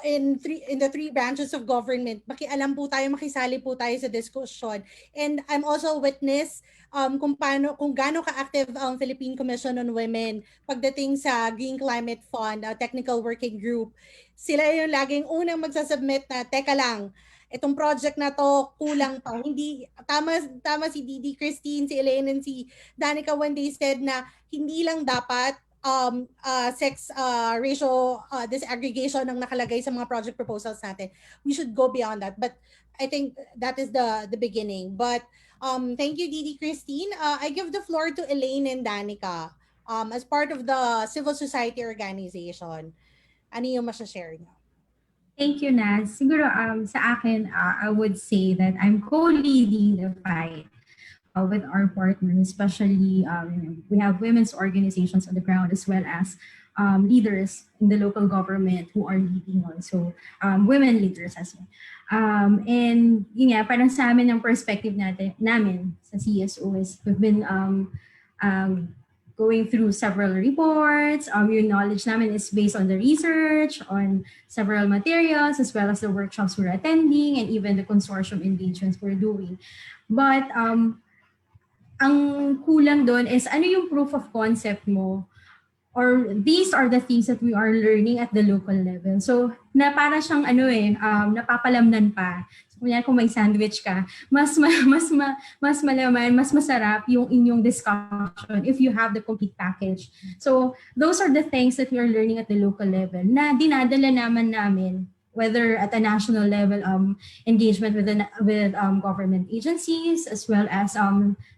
in the three branches of government, makialam po tayo, makisali po tayo sa discussion. And I'm also a witness kung gaano ka-active ang Philippine Commission on Women pagdating sa Green Climate Fund Technical Working Group. Sila yung laging unang magsasubmit na, teka lang, itong project na to kulang pa. Hindi tama si Didi Christine, si Elainne, and si Danica when they said na hindi lang dapat sex ratio disaggregation ang nakalagay sa mga project proposals natin. We should go beyond that. But I think that is the beginning. But thank you, Didi Christine. I give the floor to Elainne and Danica as part of the civil society organization. Ano yung masashare niyo? Thank you, Naz. Siguro sa akin, I would say that I'm co-leading the fight with our partners, especially we have women's organizations on the ground as well as leaders in the local government who are leading also, women leaders as well. And yun nga, parang sa amin ang perspective namin sa CSO is we've been going through several reports. Yung knowledge namin is based on the research, on several materials, as well as the workshops we're attending, and even the consortium engagements we're doing. But ang kulang doon is ano yung proof of concept mo, or these are the things that we are learning at the local level. So na para siyang napapalamnan pa. Kunya kung may sandwich ka, mas malaman, mas masarap yung inyong discussion if you have the complete package. So those are the things that we are learning at the local level na dinadala namin, whether at a national level, engagement with government agencies as well as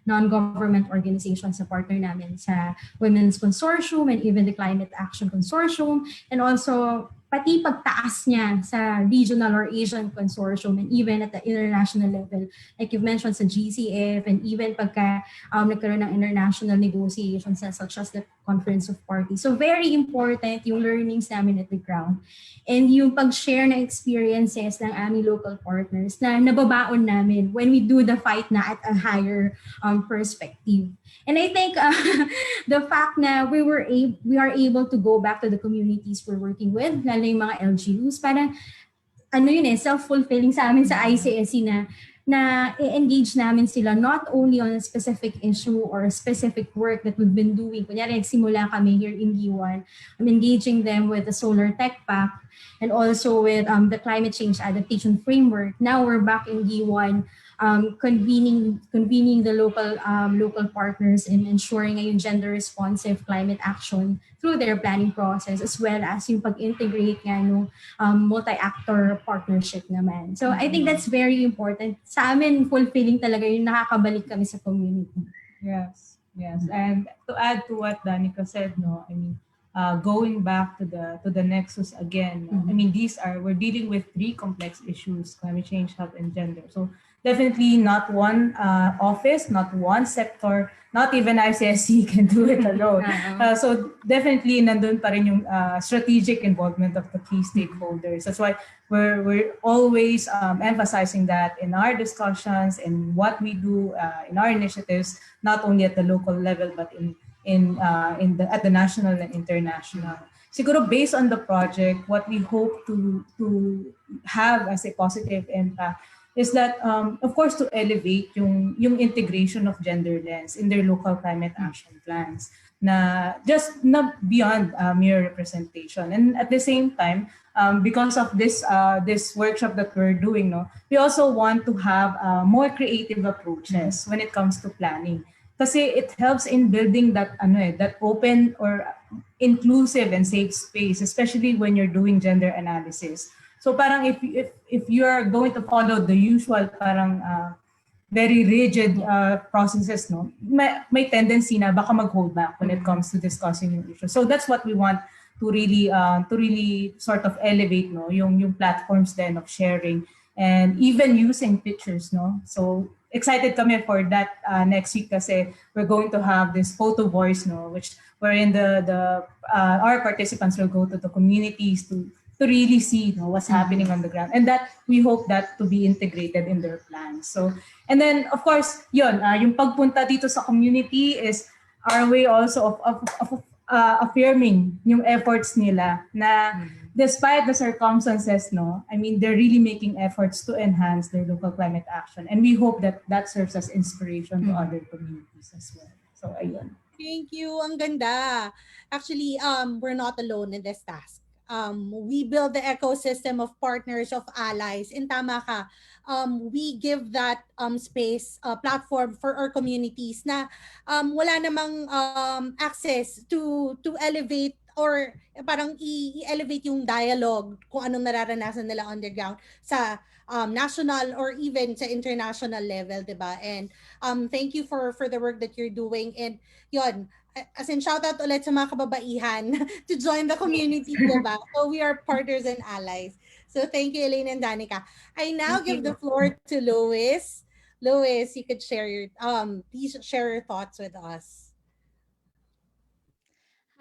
non-government organizations sa partner namin sa Women's Consortium and even the Climate Action Consortium, and also pati pagtaas niya sa regional or Asian consortium and even at the international level. Like you've mentioned sa GCF and even pagka nagkaroon ng international negotiations such as the Conference of Parties. So very important yung learnings namin at the ground. And yung pag-share ng experiences ng aming local partners na nababaon namin when we do the fight na at a higher perspective. And I think the fact na we are able to go back to the communities we're working with, lalo yung mga LGUs, parang self-fulfilling sa amin sa ICSC na i-engage namin sila not only on a specific issue or a specific work that we've been doing. Kunyari, nagsimula kami here in G1. I'm engaging them with the Solar Tech Pack and also with the Climate Change Adaptation Framework. Now we're back in G1, convening the local partners in ensuring yung gender responsive climate action through their planning process, as well as yung pag-integrate nga ng multi-actor partnership naman. So I think that's very important. Sa amin, fulfilling talaga yung nakakabalik kami sa community. Yes. And to add to what Danica said, going back to the nexus again. We're dealing with three complex issues: climate change, health, and gender. So definitely not one office, not one sector, not even ICSC can do it alone. So definitely nandun pa rin yung strategic involvement of the key stakeholders. That's why we're always emphasizing that in our discussions and what we do in our initiatives, not only at the local level but at the national and international. Siguro based on the project, what we hope to have as a positive impact is that, of course, to elevate yung integration of gender lens in their local climate action plans, na just not beyond mere representation. And at the same time, because of this workshop that we're doing, we also want to have more creative approaches when it comes to planning. Kasi it helps in building that open or inclusive and safe space, especially when you're doing gender analysis. So parang if you are going to follow the usual parang very rigid processes, may tendency na baka mag-hold back when it comes to discussing yung issue. So that's what we want to really sort of elevate no yung platforms then of sharing and even using pictures no. So excited kami for that next week kasi we're going to have this photo voice no which wherein the our participants will go to the communities to really see what's happening on the ground and that we hope that to be integrated in their plans. So and then of course yung pagpunta dito sa community is our way also of affirming yung efforts nila na despite the circumstances no I mean they're really making efforts to enhance their local climate action and we hope that that serves as inspiration to other communities as well. So ayun. Thank you. Ang ganda. Actually, we're not alone in this task. We build the ecosystem of partners, of allies. And tama ka, we give that space, platform for our communities na wala namang access to elevate or parang i-elevate yung dialogue kung anong nararanasan nila on the ground sa national or even sa international level, 'di ba? And thank you for the work that you're doing. And yon, as in shout out ulit sa mga kababaihan to join the community, 'di ba? So we are partners and allies. So thank you, Elaine and Danica. I now Thank give the you. floor to Lois. Lois, you could share your please share your thoughts with us.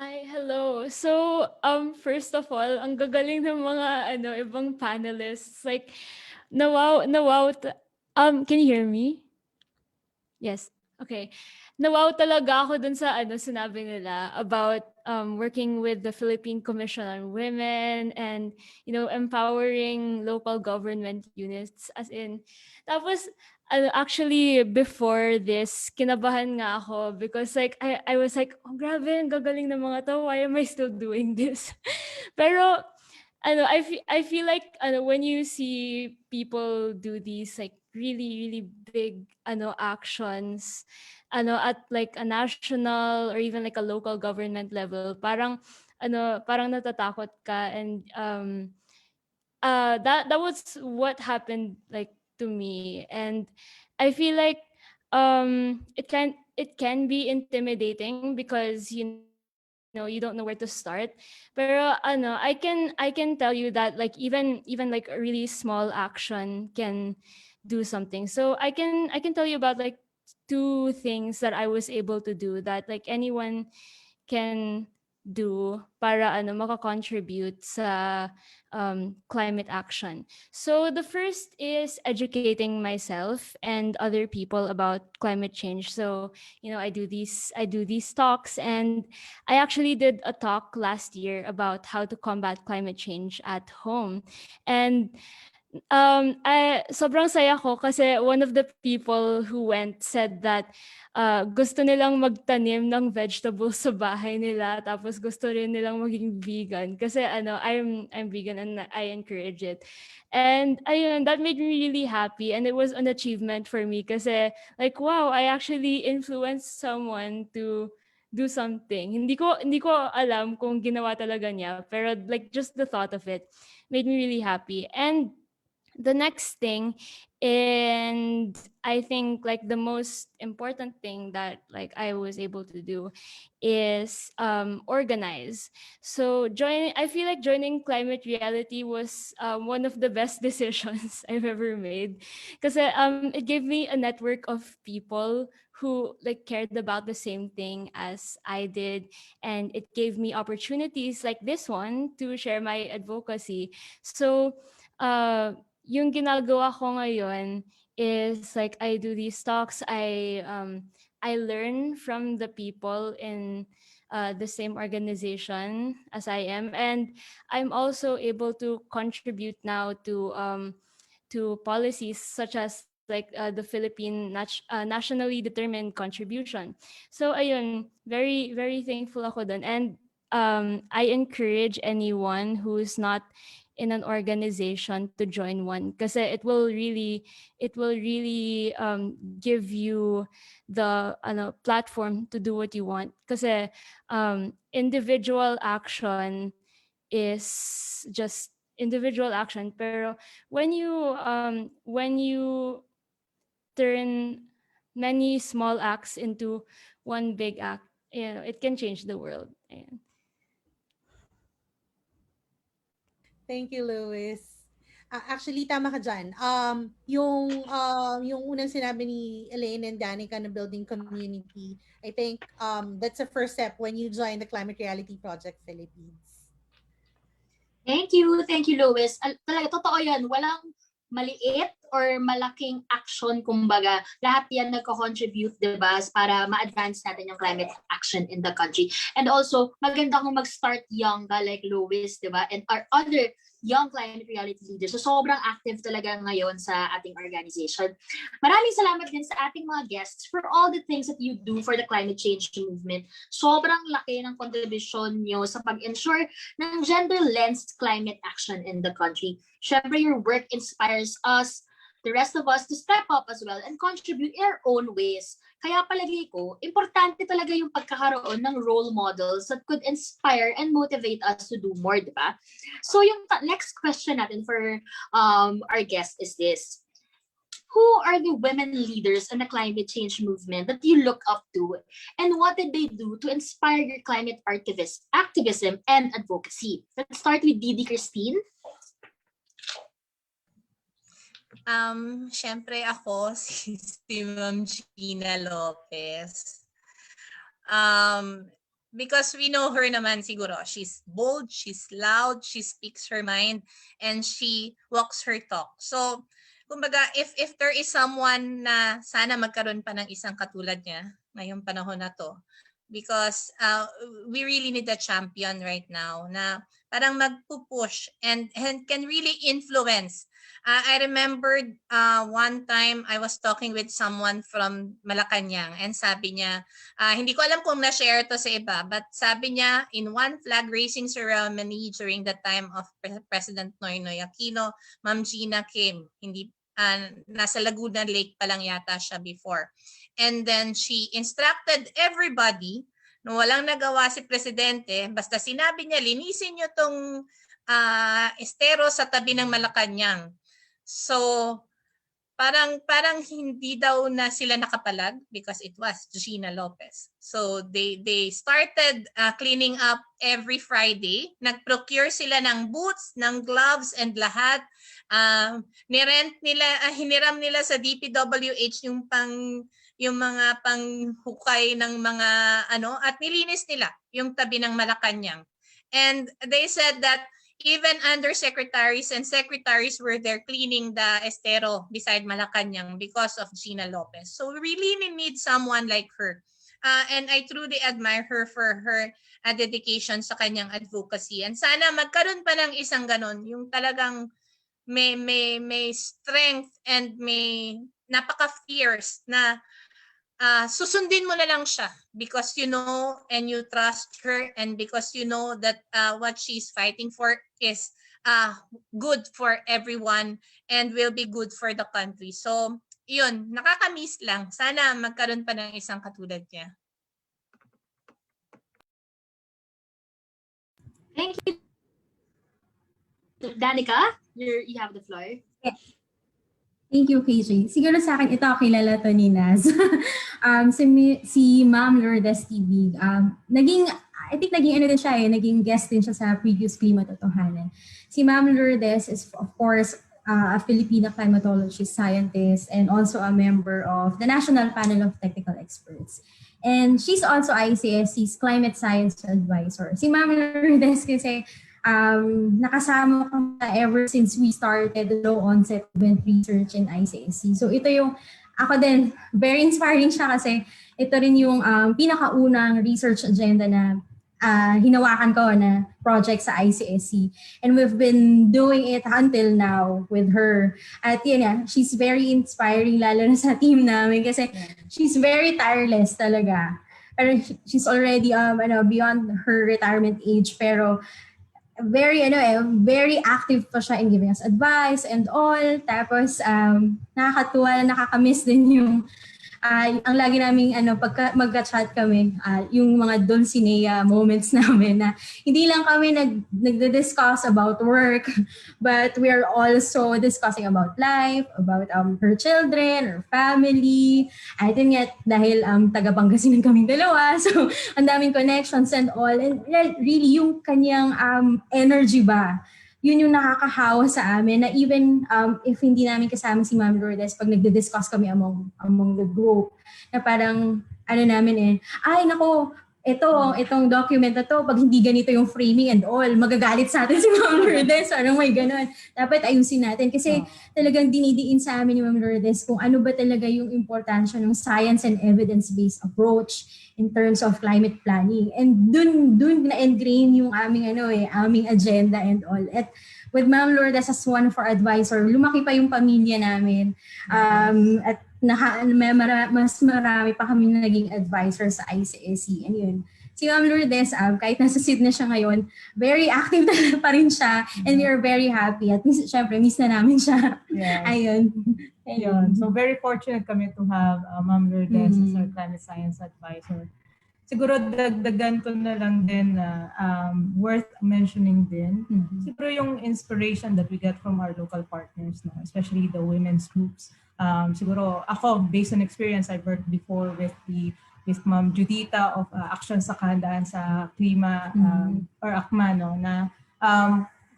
Hi, hello. So, first of all, ang gagaling ng mga ibang panelists. Like, nawaw. Can you hear me? Yes. Okay. Nawaw talaga ako dun sa sinabi nila about working with the Philippine Commission on Women and empowering local government units as in tapos actually before this kinabahan nga ako because like I was like, oh grabe ang gagaling ng mga to, why am I still doing this? Pero I feel like when you see people do these like really big actions at like a national or even like a local government level, parang natatakot ka. And that was what happened like to me. And I feel like it can be intimidating because you don't know where to start. Pero I can tell you that like even like a really small action can do something. So I can tell you about like two things that I was able to do that like anyone can do para makakontribute sa climate action. So the first is educating myself and other people about climate change. So I do these talks, and I actually did a talk last year about how to combat climate change at home. And sobrang saya ko kasi one of the people who went said that gusto nilang magtanim ng vegetables sa bahay nila, tapos gusto rin nilang maging vegan kasi I'm vegan and I encourage it. And ayun, that made me really happy, and it was an achievement for me kasi like wow, I actually influenced someone to do something. Hindi ko alam kung ginawa talaga niya, pero like just the thought of it made me really happy. And the next thing, and I think like the most important thing that like I was able to do is organize. So I feel like joining Climate Reality was one of the best decisions I've ever made because it gave me a network of people who like cared about the same thing as I did, and it gave me opportunities like this one to share my advocacy. So uh yung ginagawa ko ngayon is like I do these talks. I learn from the people in the same organization as I am, and I'm also able to contribute now to policies such as like the Philippine nationally determined contribution. So ayun, very thankful ako dun. And I encourage anyone who's not in an organization to join one because it will really give you the platform to do what you want because individual action is just individual action, pero when you turn many small acts into one big act, it can change the world. Ayan. Thank you, Louis. Actually, tama ka dyan. Yung unang sinabi ni Elaine and Danica na building community, I think that's a first step when you join the Climate Reality Project Philippines. Thank you, Lois. Talaga, totoo yan. Walang maliit or malaking action, kumbaga. Lahat yan nagko-contribute, diba, para ma-advance natin yung climate action in the country. And also, maganda kung mag-start young ka like Lois, diba, and our other young climate reality leaders. So, sobrang active talaga ngayon sa ating organization. Maraming salamat din sa ating mga guests for all the things that you do for the climate change movement. Sobrang laki ng contribution nyo sa pag-ensure ng gender-lensed climate action in the country. Syempre, your work inspires us, the rest of us, to step up as well and contribute in our own ways. Kaya palagay ko, importante talaga yung pagkakaroon ng role models that could inspire and motivate us to do more, di ba? So yung next question natin for our guest is this. Who are the women leaders in the climate change movement that you look up to, and what did they do to inspire your climate activism and advocacy? Let's start with Kristine. Syempre ako si Ma'am Gina Lopez. Because we know her naman siguro. She's bold, she's loud, she speaks her mind, and she walks her talk. So, kumbaga, if there is someone na sana magkaroon pa ng isang katulad niya ngayong panahon na to, because we really need a champion right now na parang magpupush and can really influence. I remembered one time I was talking with someone from Malacanang and sabi niya, hindi ko alam kung na-share to sa iba, but sabi niya in one flag raising ceremony during the time of President Noynoy Aquino, Ma'am Gina came. Nasa Laguna Lake pa lang yata siya before. And then she instructed everybody, no walang nagawa si Presidente, basta sinabi niya, linisin niyo tong estero sa tabi ng Malacanang. So, parang hindi daw na sila nakapalag because it was Gina Lopez. So, they started cleaning up every Friday. Nag-procure sila ng boots, ng gloves, and lahat. Hiniram nila sa DPWH yung mga panghukay ng mga at nilinis nila yung tabi ng Malacanang. And they said that even undersecretaries and secretaries were there cleaning the estero beside Malacanang because of Gina Lopez. So we really need someone like her. And I truly admire her for her dedication sa kanyang advocacy. And sana magkaroon pa ng isang ganon, yung talagang may strength and may napaka-fierce na susundin mo na lang siya because you know and you trust her and because you know that what she's fighting for is good for everyone and will be good for the country. So, yun, nakakamiss lang. Sana magkaroon pa ng isang katulad niya. Thank you. Danica, you have the floor. Yeah. Thank you, KJ. Siguro sa akin, ito kilala to ni Naz. Si Ma'am Lourdes TV. I think naging guest din siya sa previous Klimatotohanan. Si Ma'am Lourdes is, of course, a Filipino climatologist, scientist, and also a member of the National Panel of Technical Experts. And she's also ICSC's Climate Science Advisor. Si Ma'am Lourdes kasi, nakasama ko na ever since we started the low onset event research in ICSC. So ito yung, ako din, very inspiring siya kasi ito rin yung pinakaunang research agenda na hinawakan ko na project sa ICSC. And we've been doing it until now with her. At yun yan, she's very inspiring lalo na sa team namin kasi she's very tireless talaga. Pero she's already beyond her retirement age pero very active pa siya in giving us advice and all. Tapos, nakakatuwa, nakakamiss din yung, ang lagi namin, pagka magka-chat kami, yung mga Dulcinea moments namin na hindi lang kami nagdi-discuss about work, but we are also discussing about life, about her children, her family. I think dahil taga-Pangasinan kaming dalawa, so ang daming connections and all. And really, yung kanyang energy ba yun yung nakakahawa sa amin na even if hindi namin kasama si Ma'am Lourdes pag nagdi-discuss kami among the group, na parang ano namin ay nako, itong document na to, pag hindi ganito yung framing and all, magagalit sa atin si Ma'am Lourdes. Parang may ganun. Dapat ayusin natin. Kasi talagang dinidiin sa amin ni Ma'am Lourdes kung ano ba talaga yung importansya ng science and evidence-based approach in terms of climate planning. And dun na-engrain yung aming agenda and all. At with Ma'am Lourdes as one of our advisor, lumaki pa yung pamilya namin. At mas marami pa kami naging advisor sa ICSC. And yun, si Ma'am Lourdes, kahit nasa Sydney siya ngayon, very active pa rin siya. And we are very happy. At syempre, miss na namin siya. Yes. Ayun. Ayun. So very fortunate kami to have Ma'am Lourdes as our climate science advisor. Siguro dagdagan ko na lang din na worth mentioning din. Siguro yung inspiration that we get from our local partners, no? Especially the women's groups. Siguro ako, based on experience, I've worked before with Ma'am Judita of Action sa Kahandaan sa Klima or ACMA, no, na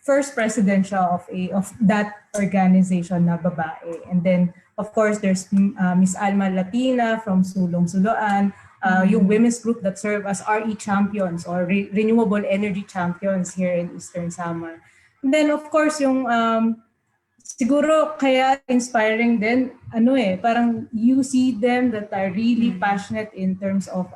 first president siya of that organization na babae. And then, of course, there's Miss Alma Latina from Sulong Suluan, yung women's group that serve as RE champions or renewable energy champions here in Eastern Samar. And then, of course, yung siguro kaya inspiring din, parang you see them that are really passionate in terms of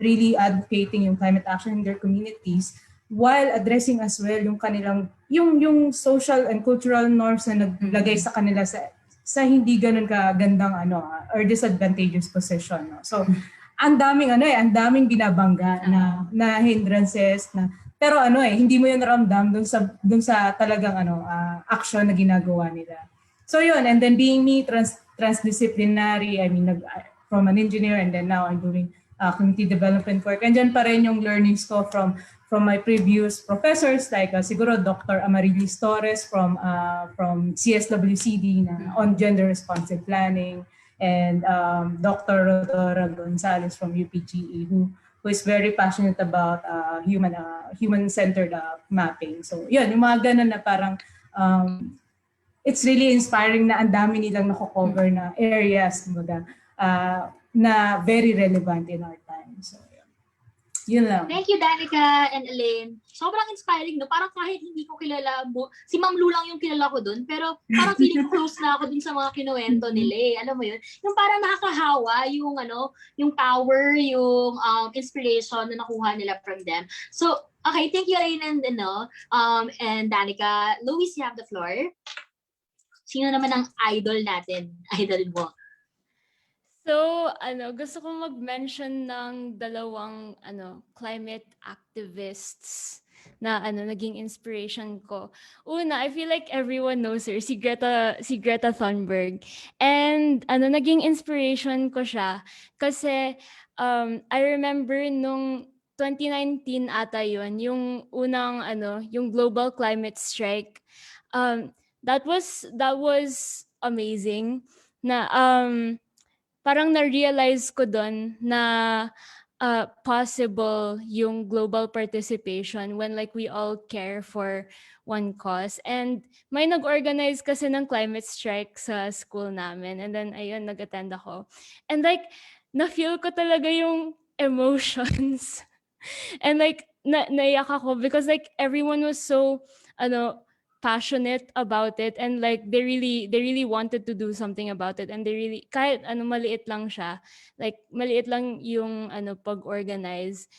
really advocating yung climate action in their communities while addressing as well yung kanilang, yung social and cultural norms na naglagay sa kanila sa hindi ganun kagandang or disadvantageous position. No? So, ang daming binabangga na hindrances na pero hindi mo yun naramdam dun sa talagang action na ginagawa nila. So yun, and then being me transdisciplinary, I mean from an engineer and then now I'm doing community development work. And dyan pa rin yung learnings ko from my previous professors like siguro Dr. Amarilis Torres from CSWCD na on gender responsive planning, and Dr. Rodora Gonzalez from UPGE who is very passionate about human-centered mapping. So yun, yung mga ganun na parang it's really inspiring na ang dami nilang nako-cover na areas na very relevant in our time. So yun lang. Thank you, Danica and Elainne. Sobrang inspiring, no? Parang kahit hindi ko kilala, si Ma'am Lu lang yung kilala ko dun, pero parang feeling close na ako dun sa mga kinuwento nila eh. Alam mo yun? Yung parang nakakahawa yung yung power, yung inspiration na nakuha nila from them. So, okay, thank you, Elainne and Danica. Eloise, you have the floor. Sino naman ang idol natin? Idol mo? So, gusto kong mag-mention ng dalawang climate activists na naging inspiration ko. Una, I feel like everyone knows her, si Greta Thunberg. And naging inspiration ko siya kasi I remember nung 2019 ata yun, yung unang yung global climate strike. That was amazing na parang na-realize ko doon na possible yung global participation when like we all care for one cause. And may nag-organize kasi ng climate strike sa school namin. And then ayun, nag-attend ako. And like, na-feel ko talaga yung emotions. And like, naiyak ako because like everyone was so, passionate about it, and like they really wanted to do something about it, and they really, kahit maliit lang siya, like maliit lang yung pag-organize,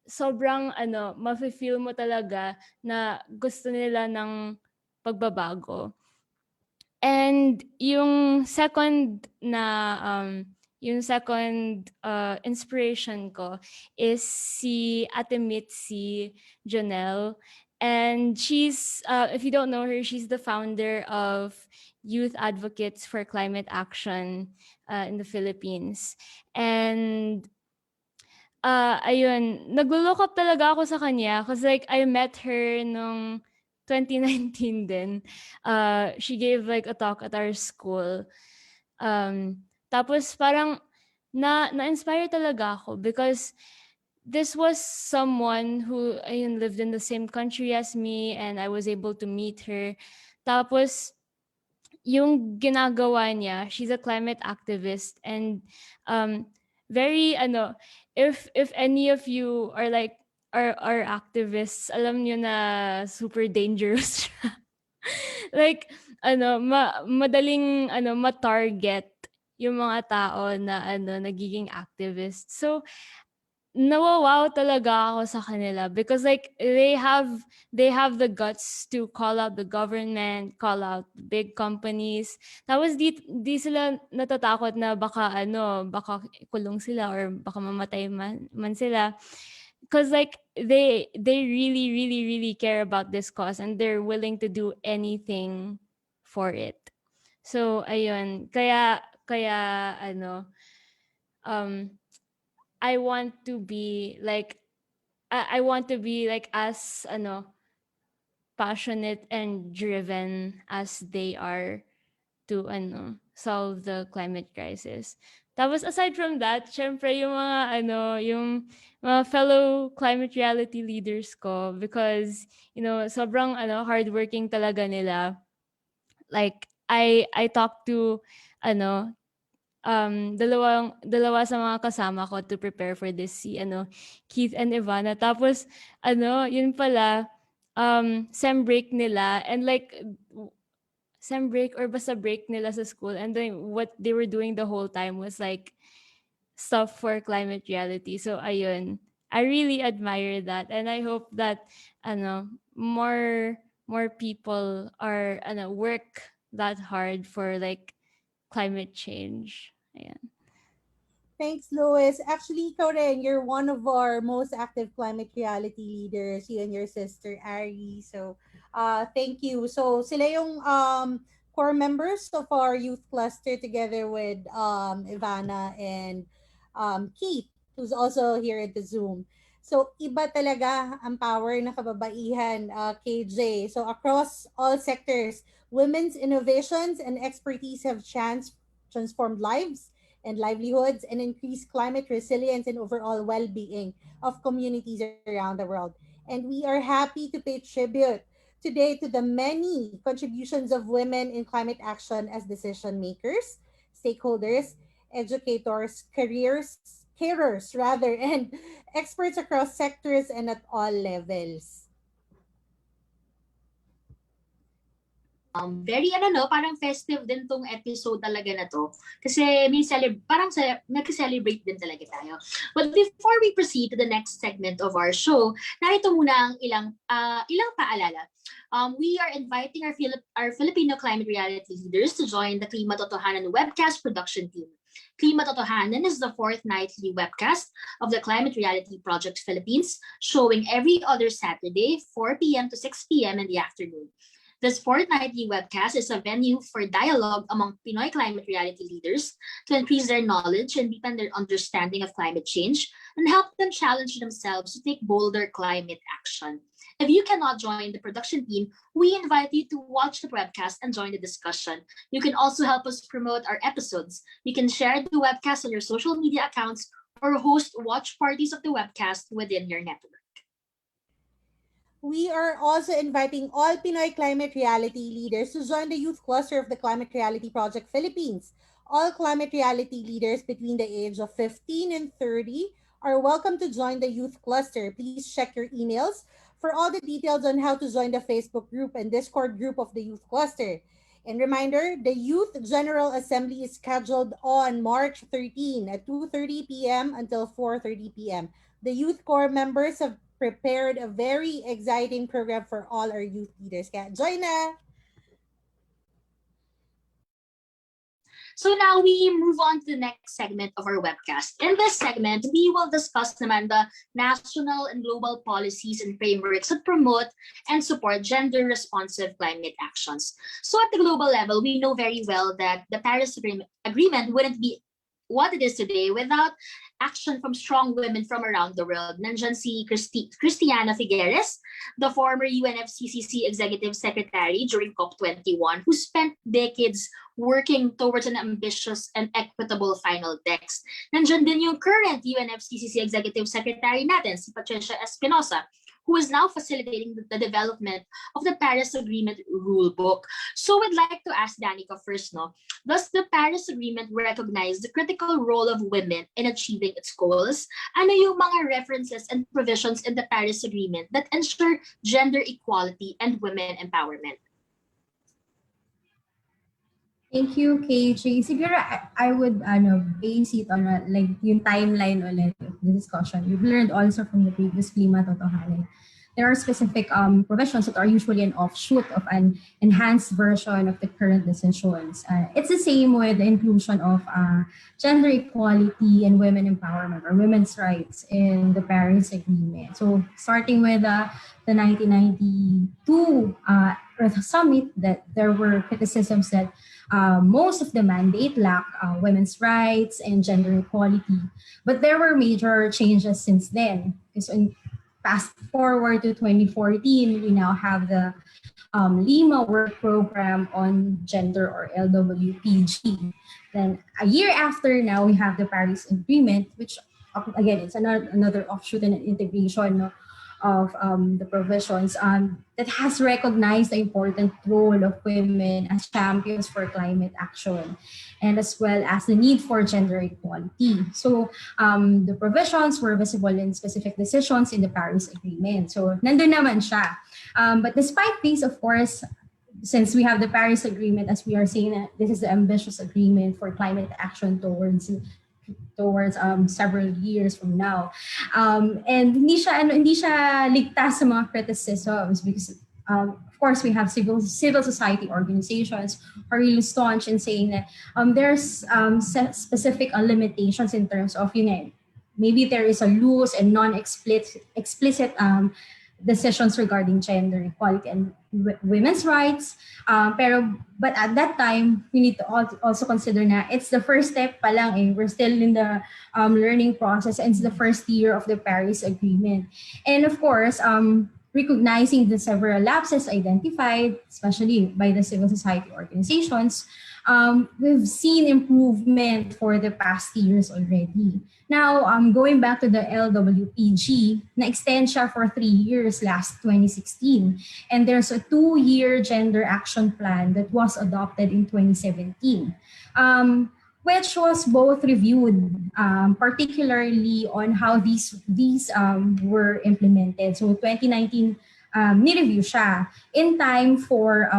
sobrang mafe-feel mo talaga na gusto nila ng pagbabago. And yung second inspiration ko is si Ate Mitzi Janelle. And she's, if you don't know her, she's the founder of Youth Advocates for Climate Action in the Philippines. And ayun, naglo-look up talaga ako sa kanya because like I met her nung 2019 din. She gave like a talk at our school. Tapos parang na-inspire talaga ako because this was someone who ayun, lived in the same country as me, and I was able to meet her. Tapos, yung ginagawa niya, she's a climate activist, and um very ano, if any of you are like are activists, alam niyo na super dangerous siya. Like madaling ma-target yung mga tao na nagiging activist. So nawawaw talaga ako sa kanila because like they have the guts to call out the government, call out big companies. Tapos di sila natatakot na baka kulong sila or baka mamatay man sila. Because like they really really really care about this cause and they're willing to do anything for it. So ayun, kaya um I want to be like I want to be like as passionate and driven as they are to solve the climate crisis. Tapos aside from that, syempre yung mga yung mga fellow climate reality leaders ko because sobrang hardworking talaga nila. Like I talked to ano dalawa sa mga kasama ko to prepare for this si Keith and Ivana. Tapos yun pala sem break nila and like sem break or basta break nila sa school, and then what they were doing the whole time was like stuff for climate reality. So ayun, I really admire that, and I hope that more people are work that hard for like climate change. Ayan. Thanks, Lois. Actually, ikaw rin, you're one of our most active climate reality leaders, you and your sister, Ari. So, thank you. So, sila yung core members of our youth cluster together with Ivana and Keith, who's also here at the Zoom. So, iba talaga ang power ng kababaihan, KJ. So, across all sectors, women's innovations and expertise have transformed lives and livelihoods and increase climate resilience and overall well-being of communities around the world. And we are happy to pay tribute today to the many contributions of women in climate action as decision makers, stakeholders, educators, carers rather, and experts across sectors and at all levels. Very parang festive din tong episode talaga na to. Kasi may nag-celebrate din talaga tayo. But before we proceed to the next segment of our show, narito muna ang ilang paalala. We are inviting our Filipino climate reality leaders to join the Klimatotohanan webcast production team. Klimatotohanan is the fourth nightly webcast of the Climate Reality Project Philippines, showing every other Saturday, 4 p.m. to 6 p.m. in the afternoon. This fortnightly webcast is a venue for dialogue among Pinoy climate reality leaders to increase their knowledge and deepen their understanding of climate change and help them challenge themselves to take bolder climate action. If you cannot join the production team, we invite you to watch the webcast and join the discussion. You can also help us promote our episodes. You can share the webcast on your social media accounts or host watch parties of the webcast within your network. We are also inviting all Pinoy climate reality leaders to join the youth cluster of the Climate Reality Project Philippines. All climate reality leaders between the age of 15 and 30 are welcome to join the youth cluster. Please check your emails for all the details on how to join the Facebook group and Discord group of the youth cluster. And reminder, the Youth General Assembly is scheduled on March 13 at 2:30 p.m. until 4:30 p.m. The youth core members have prepared a very exciting program for all our youth leaders. Kaya join na! So now we move on to the next segment of our webcast. In this segment, we will discuss naman the national and global policies and frameworks that promote and support gender-responsive climate actions. So at the global level, we know very well that the Paris Agreement wouldn't be what it is today without action from strong women from around the world. Nandyan si Cristiana Figueres, the former UNFCCC Executive Secretary during COP21, who spent decades working towards an ambitious and equitable final text. Nandyan din yung current UNFCCC Executive Secretary natin, si Patricia Espinosa, who is now facilitating the development of the Paris Agreement rulebook. So we'd like to ask Danica first, no? Does the Paris Agreement recognize the critical role of women in achieving its goals? Ano yung mga references and provisions in the Paris Agreement that ensure gender equality and women empowerment? Thank you, KJ. Siguro I would base it on like yung timeline ulit of the discussion. We've learned also from the previous Klimatotohanan. There are specific provisions that are usually an offshoot of an enhanced version of the current decisions. It's the same with the inclusion of gender equality and women empowerment or women's rights in the Paris Agreement. So starting with the 1992 Earth Summit, that there were criticisms that most of the mandate lacked women's rights and gender equality. But there were major changes since then. Because fast forward to 2014, we now have the Lima Work Program on Gender or LWPG. Then a year after now, we have the Paris Agreement, which again, it's another offshoot and an integration of the provisions that has recognized the important role of women as champions for climate action, and as well as the need for gender equality. So the provisions were visible in specific decisions in the Paris Agreement. So nandun naman siya. But despite these, of course, since we have the Paris Agreement, as we are saying, this is the ambitious agreement for climate action towards several years from now. And hindi siya ligtas sa mga criticisms because of course we have civil society organizations who are really staunch in saying that there's specific limitations in terms of, maybe there is a loose and non-explicit decisions regarding gender equality and women's rights. But at that time, we need to also consider na it's the first step pa lang eh. We're still in the learning process, and it's the first year of the Paris Agreement. And of course, recognizing the several lapses identified, especially by the civil society organizations, we've seen improvement for the past years already. Now, going back to the LWPG, na-extend siya for 3 years last 2016. And there's a 2-year gender action plan that was adopted in 2017, which was both reviewed, particularly on how these were implemented. So 2019, ni-review siya in time for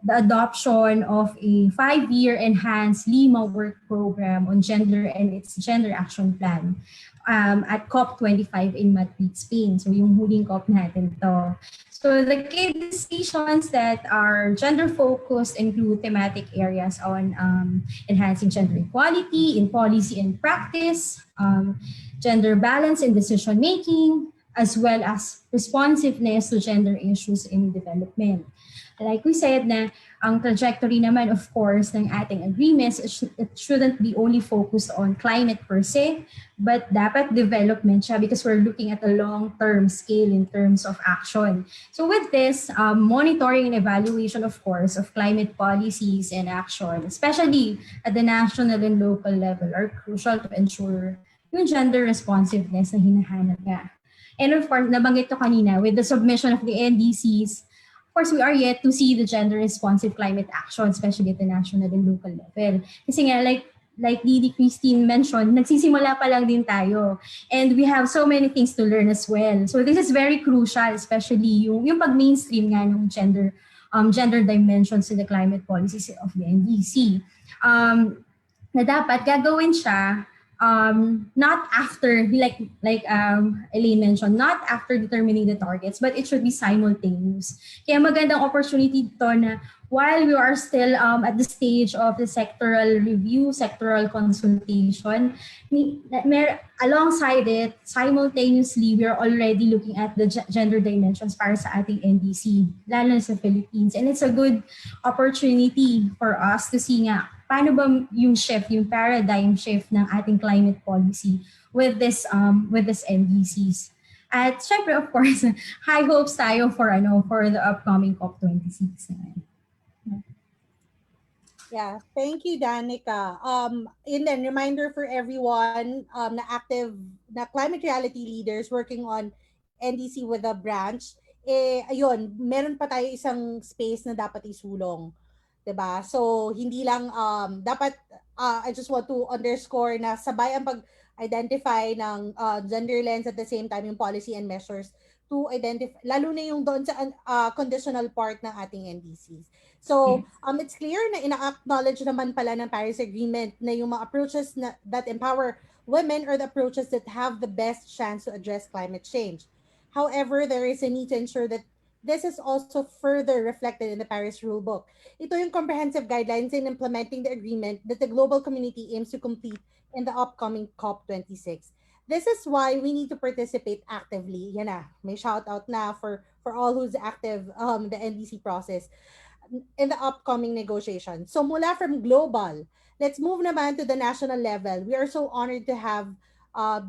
the adoption of a 5-year enhanced Lima Work Program on Gender and its Gender Action Plan at COP25 in Madrid, Spain. So yung huling COP natin to. So the key decisions that are gender-focused include thematic areas on enhancing gender equality in policy and practice, gender balance in decision-making, as well as responsiveness to gender issues in development. Like we said, na ang trajectory naman, of course, ng ating agreements, it shouldn't be only focused on climate per se, but dapat development siya because we're looking at a long-term scale in terms of action. So with this, monitoring and evaluation, of course, of climate policies and action, especially at the national and local level, are crucial to ensure yung gender responsiveness na hinahanap nga. And of course, nabanggit ko kanina, with the submission of the NDCs, of course, we are yet to see the gender-responsive climate action, especially at the national and local level. Kasi nga, like Didi Kristine mentioned, nagsisimula pa lang din tayo. And we have so many things to learn as well. So this is very crucial, especially yung pag-mainstream nga ng gender dimensions in the climate policies of the NDC. Na dapat gagawin siya not after, like Elainne mentioned, not after determining the targets, but it should be simultaneous. Kaya magandang opportunity to na while we are still at the stage of the sectoral review, sectoral consultation, alongside it, simultaneously, we are already looking at the gender dimensions para sa ating NDC, lalo na sa Philippines. And it's a good opportunity for us to see nga, paano ba yung shift, yung paradigm shift ng ating climate policy with this NDCs. At syempre, of course, high hopes tayo for the upcoming COP26. Yeah, thank you, Danica. And then reminder for everyone na active na climate reality leaders working on NDC with a branch, ayun, meron pa tayo isang space na dapat isulong. 'Di ba? So, hindi lang dapat I just want to underscore na sabay ang pag-identify ng gender lens at the same time yung policy and measures to identify, lalo na yung doon sa conditional part ng ating NDCs. So, it's clear na ina-acknowledge naman pala ng Paris Agreement na yung mga approaches that empower women are the approaches that have the best chance to address climate change. However, there is a need to ensure that this is also further reflected in the Paris Rulebook. Ito yung comprehensive guidelines in implementing the agreement that the global community aims to complete in the upcoming COP26. This is why we need to participate actively. Yan na, may shout out na for all who's active the NDC process in the upcoming negotiations. So mula from global, let's move naman to the national level. We are so honored to have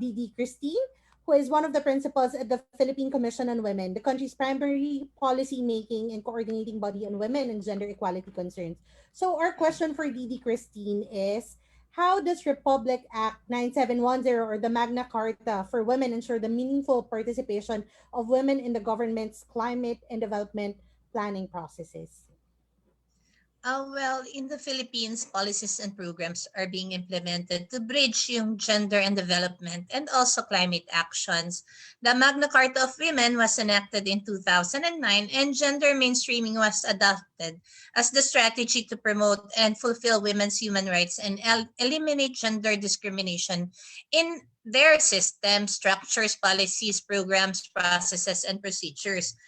BD Kristine, who is one of the principals at the Philippine Commission on Women, the country's primary policy-making and coordinating body on women and gender equality concerns. So our question for BD Kristine is, how does Republic Act 9710 or the Magna Carta for Women ensure the meaningful participation of women in the government's climate and development planning processes? Well, in the Philippines, policies and programs are being implemented to bridge yung gender and development and also climate actions. The Magna Carta of Women was enacted in 2009 and gender mainstreaming was adopted as the strategy to promote and fulfill women's human rights and eliminate gender discrimination in their systems, structures, policies, programs, processes, and procedures.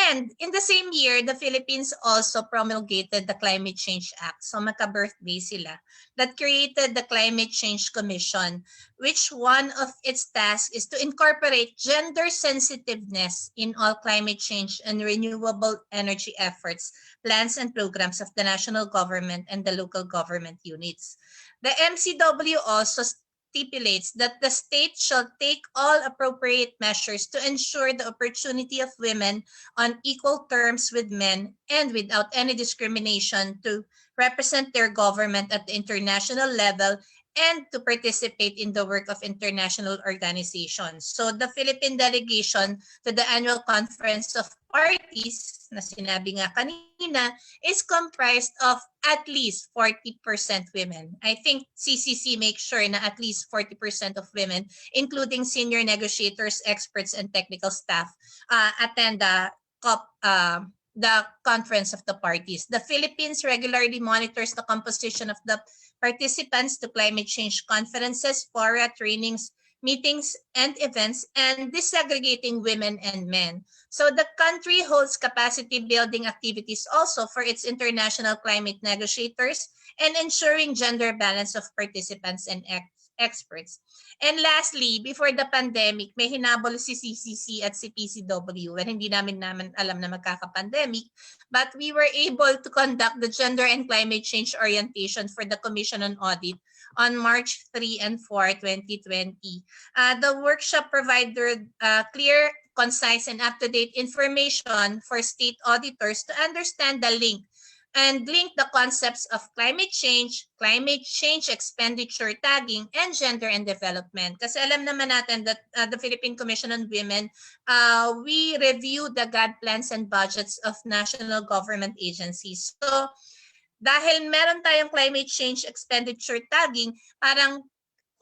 And in the same year, the Philippines also promulgated the Climate Change Act. So magka-birthday sila. That created the Climate Change Commission, which one of its tasks is to incorporate gender sensitiveness in all climate change and renewable energy efforts, plans, and programs of the national government and the local government units. The MCW also stipulates that the state shall take all appropriate measures to ensure the opportunity of women on equal terms with men and without any discrimination to represent their government at the international level and to participate in the work of international organizations. So the Philippine delegation to the annual conference of parties, na sinabi nga kanina, is comprised of at least 40% women. I think CCC makes sure na at least 40% of women, including senior negotiators, experts, and technical staff, attend the conference of the parties. The Philippines regularly monitors the composition of the participants to climate change conferences, fora, trainings, meetings, and events, and disaggregating women and men. So the country holds capacity building activities also for its international climate negotiators and ensuring gender balance of participants and experts. And lastly, before the pandemic, may hinabol si CCC at si PCW when hindi namin alam na magkaka-pandemic, but we were able to conduct the gender and climate change orientation for the Commission on Audit on March 3 and 4, 2020. The workshop provided clear, concise, and up-to-date information for state auditors to understand the link the concepts of climate change expenditure tagging, and gender and development. Kasi alam naman natin that the Philippine Commission on Women, we review the God plans and budgets of national government agencies. So, dahil meron tayong climate change expenditure tagging, parang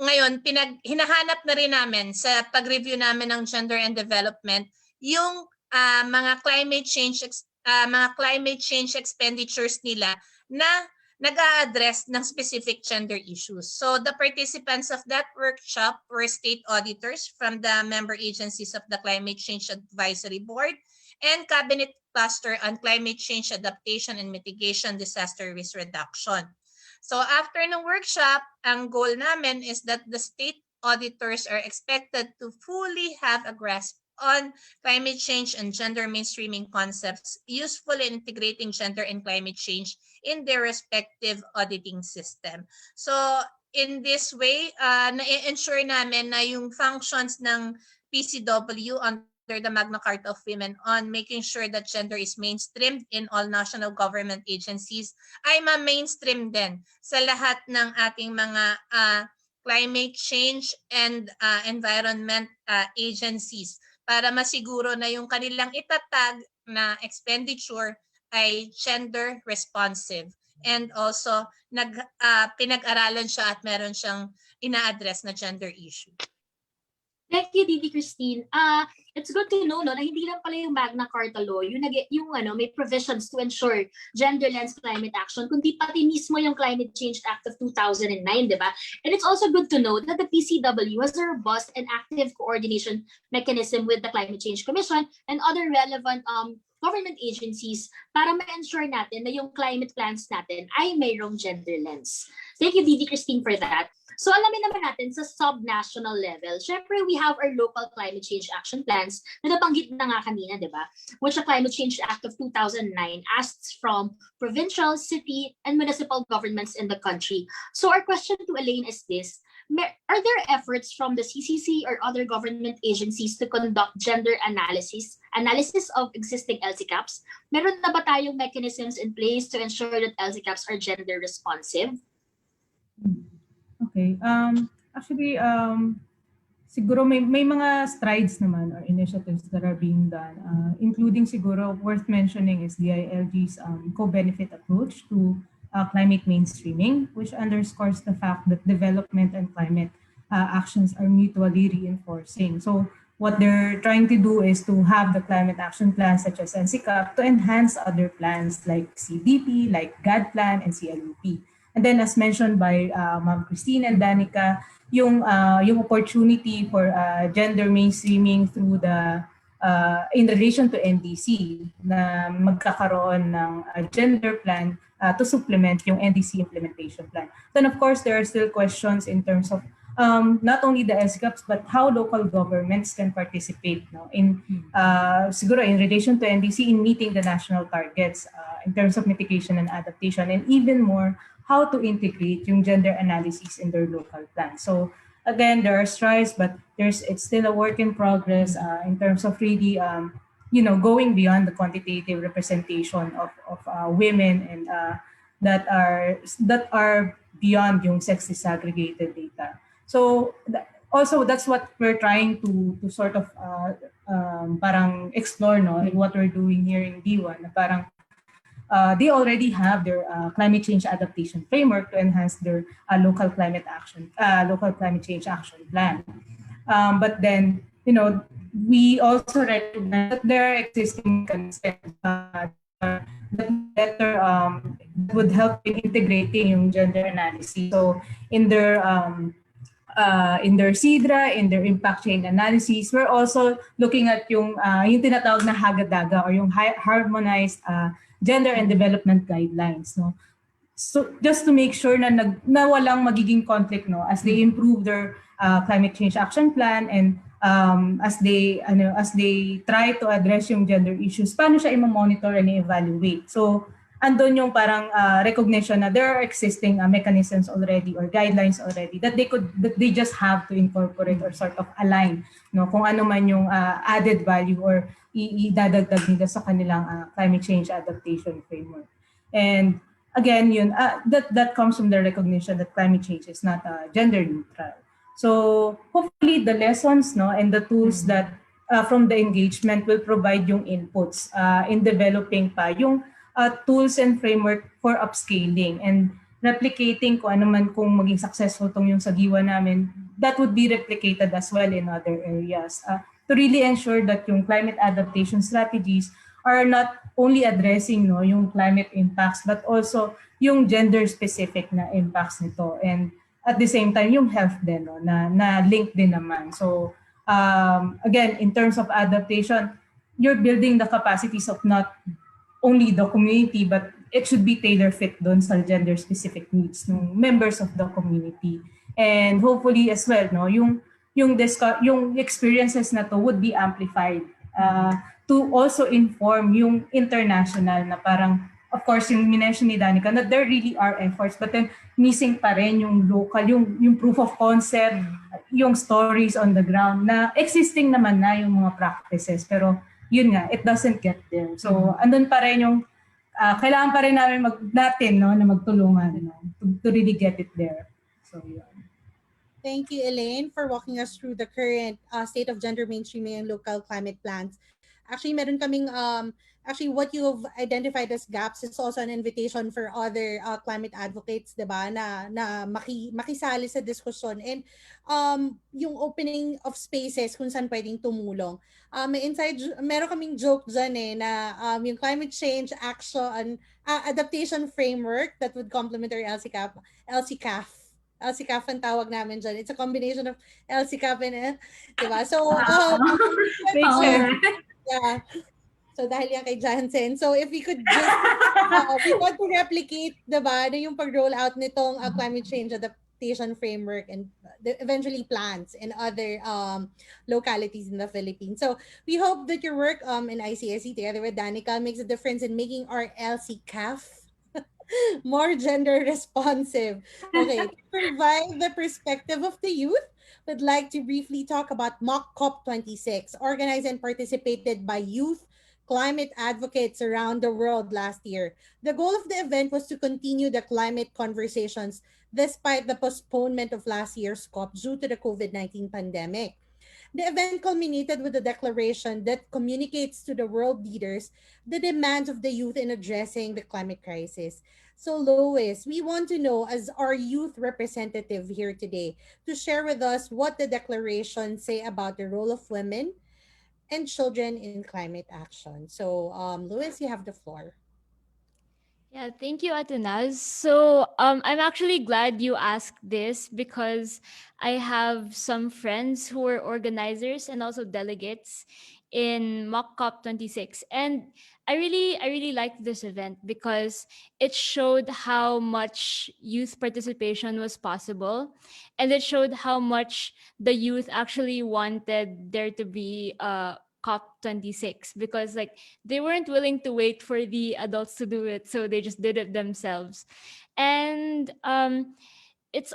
ngayon, hinahanap na rin namin sa pag-review namin ng gender and development yung mga climate change expenditures nila na nag-a-address ng specific gender issues. So the participants of that workshop were state auditors from the member agencies of the Climate Change Advisory Board and cabinet cluster on climate change adaptation and mitigation, disaster risk reduction. So after ng workshop, ang goal namin is that the state auditors are expected to fully have a grasp on climate change and gender mainstreaming concepts, useful in integrating gender and climate change in their respective auditing system. So in this way, na-ensure namin na yung functions ng PCW under the Magna Carta of Women on making sure that gender is mainstreamed in all national government agencies ay ma-mainstream din sa lahat ng ating mga climate change and environment agencies para masiguro na yung kanilang itatag na expenditure ay gender responsive. And also, pinag-aralan siya at meron siyang ina-address na gender issue. Thank you, Didi Christine. It's good to know no, na hindi lang pala yung Magna Carta Law, yung may provisions to ensure gender lens climate action, kundi pati mismo yung Climate Change Act of 2009, di ba? And it's also good to know that the PCW has a robust and active coordination mechanism with the Climate Change Commission and other relevant government agencies para ma-ensure natin na yung climate plans natin ay mayroong gender lens. Thank you, Didi Christine, for that. So alamin naman natin sa sub-national level, syempre we have our local climate change action plans na nabanggit na nga kanina, di ba? Which the Climate Change Act of 2009 asks from provincial, city, and municipal governments in the country. So our question to Elainne is this: are there efforts from the CCC or other government agencies to conduct gender analysis of existing LCCAPs? Meron na ba tayong mechanisms in place to ensure that LCCAPs are gender responsive? Okay. Actually, siguro may mga strides naman or initiatives that are being done, including siguro worth mentioning is DILG's co-benefit approach to climate mainstreaming, which underscores the fact that development and climate actions are mutually reinforcing. So what they're trying to do is to have the climate action plans such as NCCAP to enhance other plans like CDP, like GAD plan, and CLUP. And then as mentioned by Ma'am Kristine and Danica, yung opportunity for gender mainstreaming through the in relation to NDC na magkakaroon ng gender plan to supplement yung NDC implementation plan. Then of course there are still questions in terms of not only the SGAPs but how local governments can participate in siguro in relation to NDC in meeting the national targets in terms of mitigation and adaptation, and even more how to integrate yung gender analysis in their local plan. So again, there are strides, but it's still a work in progress in terms of really going beyond the quantitative representation of women and that are beyond yung sex disaggregated data. So also that's what we're trying to sort of parang explore in what we're doing here in D1. Parang they already have their climate change adaptation framework to enhance their local climate change action plan. But then, we also recognize that there are existing concepts that would help in integrating yung gender analysis. So in their SIDRA, in their impact chain analysis, we're also looking at yung tinatawag na hagadaga or yung harmonized gender and development guidelines, no. So just to make sure na walang magiging conflict, no, as they improve their climate change action plan and as they try to address yung gender issues, paano siya i-monitor and i-evaluate. So andun yung parang recognition na there are existing mechanisms already or guidelines already that they just have to incorporate or sort of align, no, kung ano man yung added value or idadagdag nila sa kanilang climate change adaptation framework. And again, that comes from the recognition that climate change is not gender neutral. So hopefully the lessons, no, and the tools that from the engagement will provide yung inputs in developing pa yung tools and framework for upscaling and replicating kung ano man kung maging successful tong yung sa GIWA namin, that would be replicated as well in other areas. To really ensure that yung climate adaptation strategies are not only addressing yung climate impacts but also yung gender specific na impacts nito, and at the same time yung health din na link din naman. So again, in terms of adaptation, you're building the capacities of not only the community, but it should be tailor fit doon sa gender specific needs ng members of the community. And hopefully as well, no, yung experiences na to would be amplified to also inform yung international na parang, of course, yung minention ni Danica, that there really are efforts, but then missing pa rin yung local, yung proof of concept, yung stories on the ground na existing naman na yung mga practices, pero yun nga, it doesn't get there. So, andun pa rin yung, kailangan pa rin natin, no, na magtulungan, no, to really get it there. So, yun. Thank you, Elaine, for walking us through the current state of gender mainstreaming and local climate plans. Actually, meron kaming, actually, what you have identified as gaps is also an invitation for other climate advocates, diba, na makisali sa diskusyon. And yung opening of spaces kung saan pwedeng tumulong. Meron kaming joke dyan na yung climate change action, adaptation framework that would complement our LCCAF. LCCAF ang tawag namin dyan. It's a combination of LCCAF and, diba? So, Makes sense. yeah. So, dahil yan kay Jansen. So, if we could just, we want to replicate, diba, yung pag-roll out nitong climate change adaptation framework and eventually plans in other localities in the Philippines. So, we hope that your work in ICSC together with Danica makes a difference in making our LCCAF more gender responsive. Okay, to provide the perspective of the youth, we'd like to briefly talk about Mock COP26, organized and participated by youth climate advocates around the world last year. The goal of the event was to continue the climate conversations despite the postponement of last year's COP due to the COVID-19 pandemic. The event culminated with a declaration that communicates to the world leaders the demands of the youth in addressing the climate crisis. So, Lois, we want to know, as our youth representative here today, to share with us what the declaration say about the role of women and children in climate action. So, Lois, you have the floor. Yeah, thank you, Atunaz. So, I'm actually glad you asked this because I have some friends who are organizers and also delegates in Mock COP 26, and I really liked this event because it showed how much youth participation was possible, and it showed how much the youth actually wanted there to be a COP 26, because like they weren't willing to wait for the adults to do it, so they just did it themselves. And it's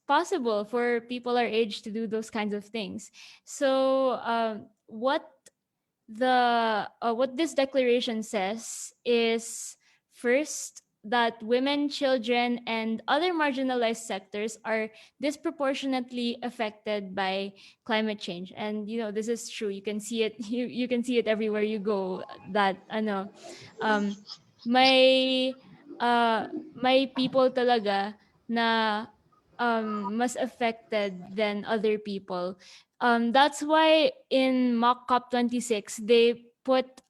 possible for people our age to do those kinds of things. So what this declaration says is, first, that women, children, and other marginalized sectors are disproportionately affected by climate change. And this is true. You can see it. You can see it everywhere you go. That um, may may people talaga na mas affected than other people. That's why in Mock COP 26 they put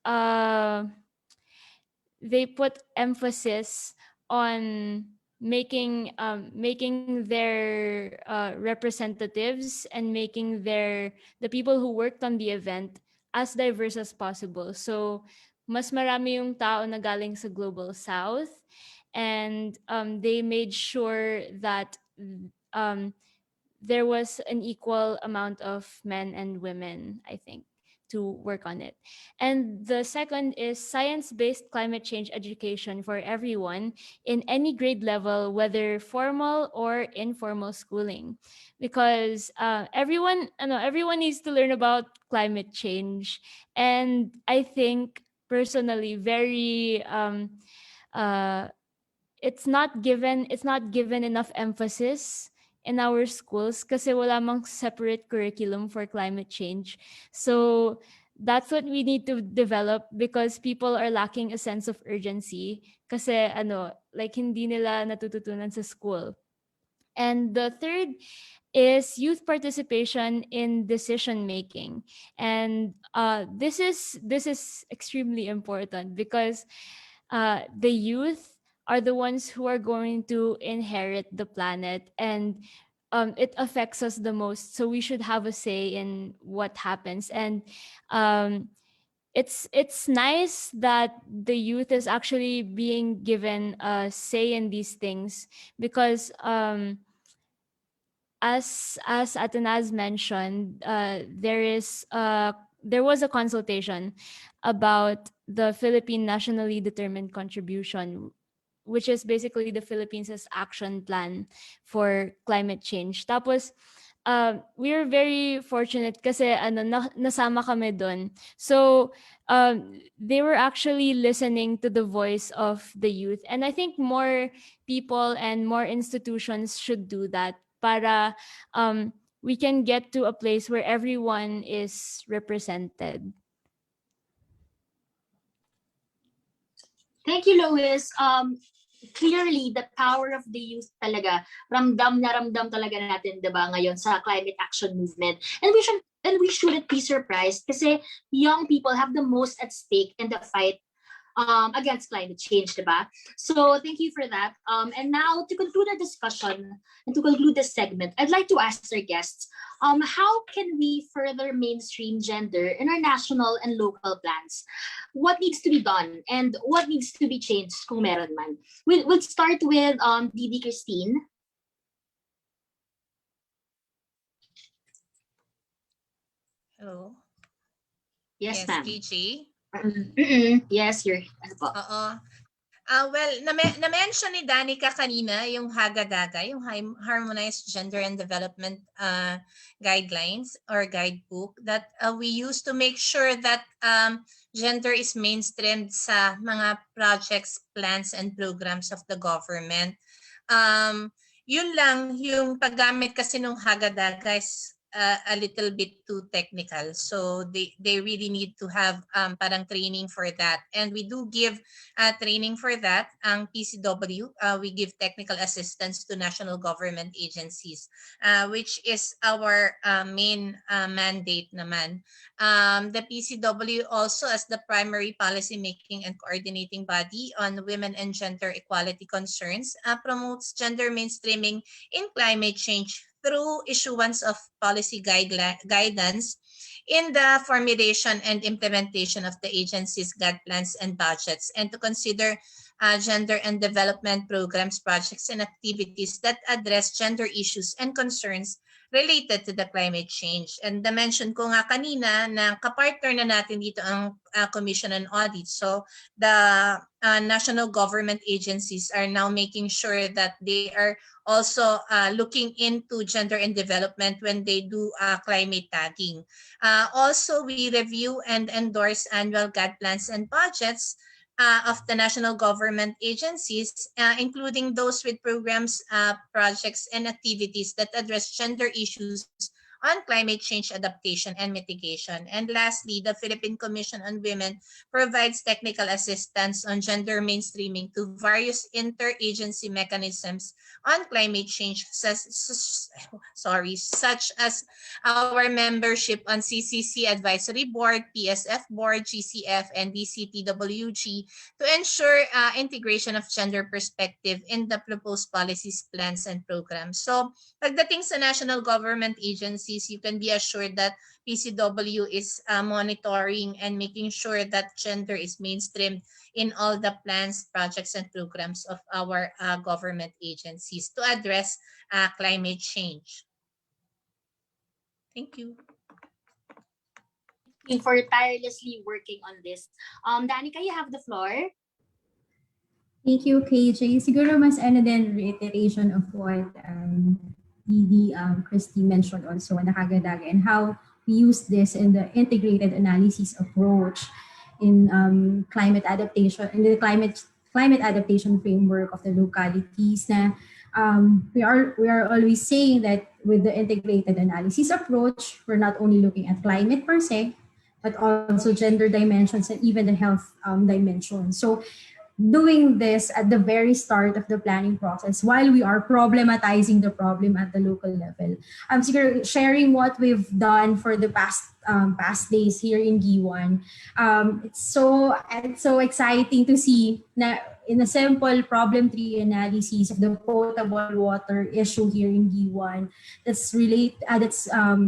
emphasis on making their representatives and making the people who worked on the event as diverse as possible. So mas marami yung tao na galing sa Global South, and they made sure that um, there was an equal amount of men and women, I think, to work on it. And the second is science-based climate change education for everyone in any grade level, whether formal or informal schooling, because everyone needs to learn about climate change. And I think personally, very uh, it's not given enough emphasis in our schools kasi wala mang separate curriculum for climate change. So that's what we need to develop, because people are lacking a sense of urgency kasi like hindi nila natututunan sa school. And the third is youth participation in decision making. And this is extremely important because the youth are the ones who are going to inherit the planet, and it affects us the most. So we should have a say in what happens. And it's nice that the youth is actually being given a say in these things, because as Atanaz mentioned, there was a consultation about the Philippine nationally determined contribution, which is basically the Philippines' action plan for climate change. Tapos we were very fortunate kasi nasama kami doon. So they were actually listening to the voice of the youth, and I think more people and more institutions should do that para we can get to a place where everyone is represented. Thank you, Lois. Clearly, the power of the youth talaga, ramdam na ramdam talaga natin, diba, ngayon sa climate action movement. And we shouldn't be surprised kasi young people have the most at stake in the fight against climate change, diba? So thank you for that. And now to conclude our discussion and to conclude this segment, I'd like to ask our guests, how can we further mainstream gender in our national and local plans? What needs to be done and what needs to be changed kung meron man? We'll start with Didi Kristine. Hello. Yes, ma'am. KJ. Yes, you're. Oo. Well, na-mention ni Danica kanina yung Hagadaga, yung Harmonized Gender and Development Guidelines or Guidebook that we use to make sure that gender is mainstreamed sa mga projects, plans, and programs of the government. Yun lang, yung paggamit kasi nung Hagadaga is a little bit too technical. So they really need to have parang training for that. And we do give training for that. Ang PCW, we give technical assistance to national government agencies, which is our main mandate naman. The PCW also, as the primary policy making and coordinating body on women and gender equality concerns, promotes gender mainstreaming in climate change through issuance of policy guidance in the formulation and implementation of the agency's guide plans and budgets, and to consider gender and development programs, projects, and activities that address gender issues and concerns related to the climate change. And na-mention ko nga kanina na kapartner na natin dito ang Commission on Audit. So the national government agencies are now making sure that they are also looking into gender and development when they do climate tagging. Also, we review and endorse annual guide plans and budgets of the national government agencies, including those with programs, projects, and activities that address gender issues on climate change adaptation and mitigation. And lastly, the Philippine Commission on Women provides technical assistance on gender mainstreaming to various interagency mechanisms on climate change, such as our membership on CCC Advisory Board, PSF Board, GCF, and DCTWG to ensure integration of gender perspective in the proposed policies, plans, and programs. So, pagdating sa national government agencies, you can be assured that PCW is monitoring and making sure that gender is mainstreamed in all the plans, projects, and programs of our government agencies to address climate change. Thank you. Thank you for tirelessly working on this. Danica, you have the floor. Thank you, KJ. Siguro mas ano din reiteration of what Didi Kristine mentioned also on the Hagadaga and how we use this in the integrated analysis approach in climate adaptation, in the climate adaptation framework of the localities. Na we are always saying that with the integrated analysis approach, we're not only looking at climate per se, but also gender dimensions and even the health dimension. So doing this at the very start of the planning process while we are problematizing the problem at the local level. I'm sharing what we've done for the past days here in G1. It's so exciting to see na in a simple problem tree analysis of the potable water issue here in G1, that's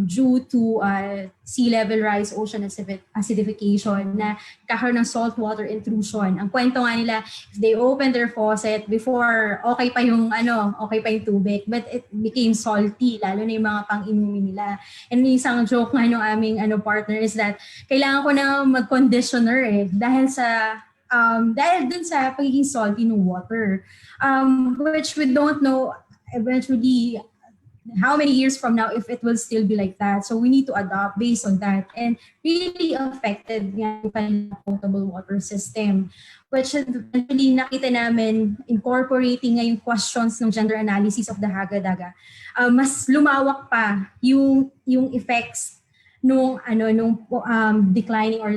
due to sea level rise, ocean acidification, na kakaroon ng saltwater intrusion. Ang kwento nga nila, if they open their faucet before, okay pa yung tubig, but it became salty, lalo na yung mga pang-inumin nila. And isang joke nga nung aming partner is that kailangan ko na mag-conditioner dahil dun sa pagiging salty ng water, which we don't know eventually how many years from now if it will still be like that. So we need to adapt based on that, and really affected yung kanilang potable water system, which eventually nakita namin incorporating nga yung questions ng gender analysis of the Hagadaga. Mas lumawak pa yung effects nung declining or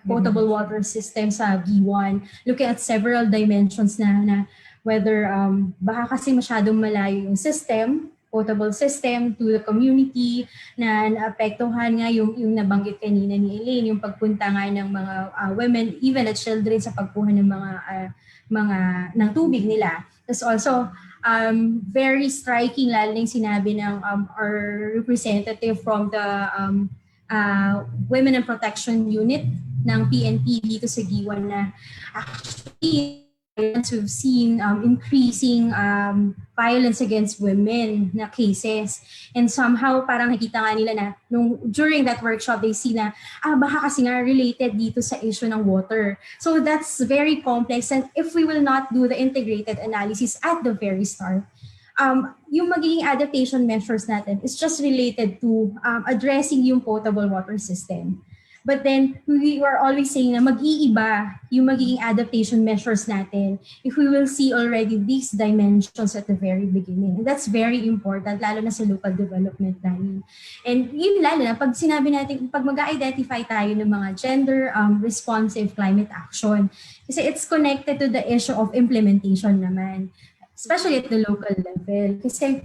potable water system sa G1, looking at several dimensions na whether baka kasi masyadong malayo yung potable system to the community, na naapektuhan nga yung nabanggit kanina ni Elainne, yung pagpunta nga ng mga women, even at children, sa pagkuha ng ng tubig nila. That's also very striking, lalo na yung sinabi ng our representative from the Women and Protection Unit ng PNP dito sa G1, na actually we've seen increasing violence against women na cases. And somehow parang nakita nga nila na during that workshop, they see na baka kasi nga related dito sa issue ng water. So that's very complex, and if we will not do the integrated analysis at the very start, yung magiging adaptation measures natin is just related to addressing yung potable water system. But then, we are always saying na mag-iiba yung magiging adaptation measures natin if we will see already these dimensions at the very beginning. And that's very important, lalo na sa local development namin. And yun lalo na, pag sinabi natin, pag mag-identify tayo ng mga gender-responsive climate action, kasi it's connected to the issue of implementation naman, especially at the local level. Kasi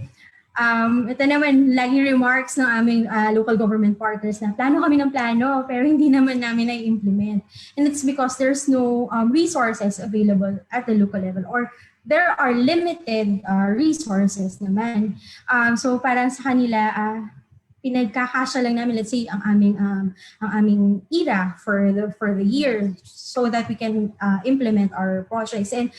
ito naman, laging remarks ng aming local government partners na plano kami ng plano pero hindi naman namin na-implement. And it's because there's no resources available at the local level, or there are limited resources naman. So para sa kanila, pinagkakasya lang namin, let's say, ang aming IRA for the year so that we can implement our projects. And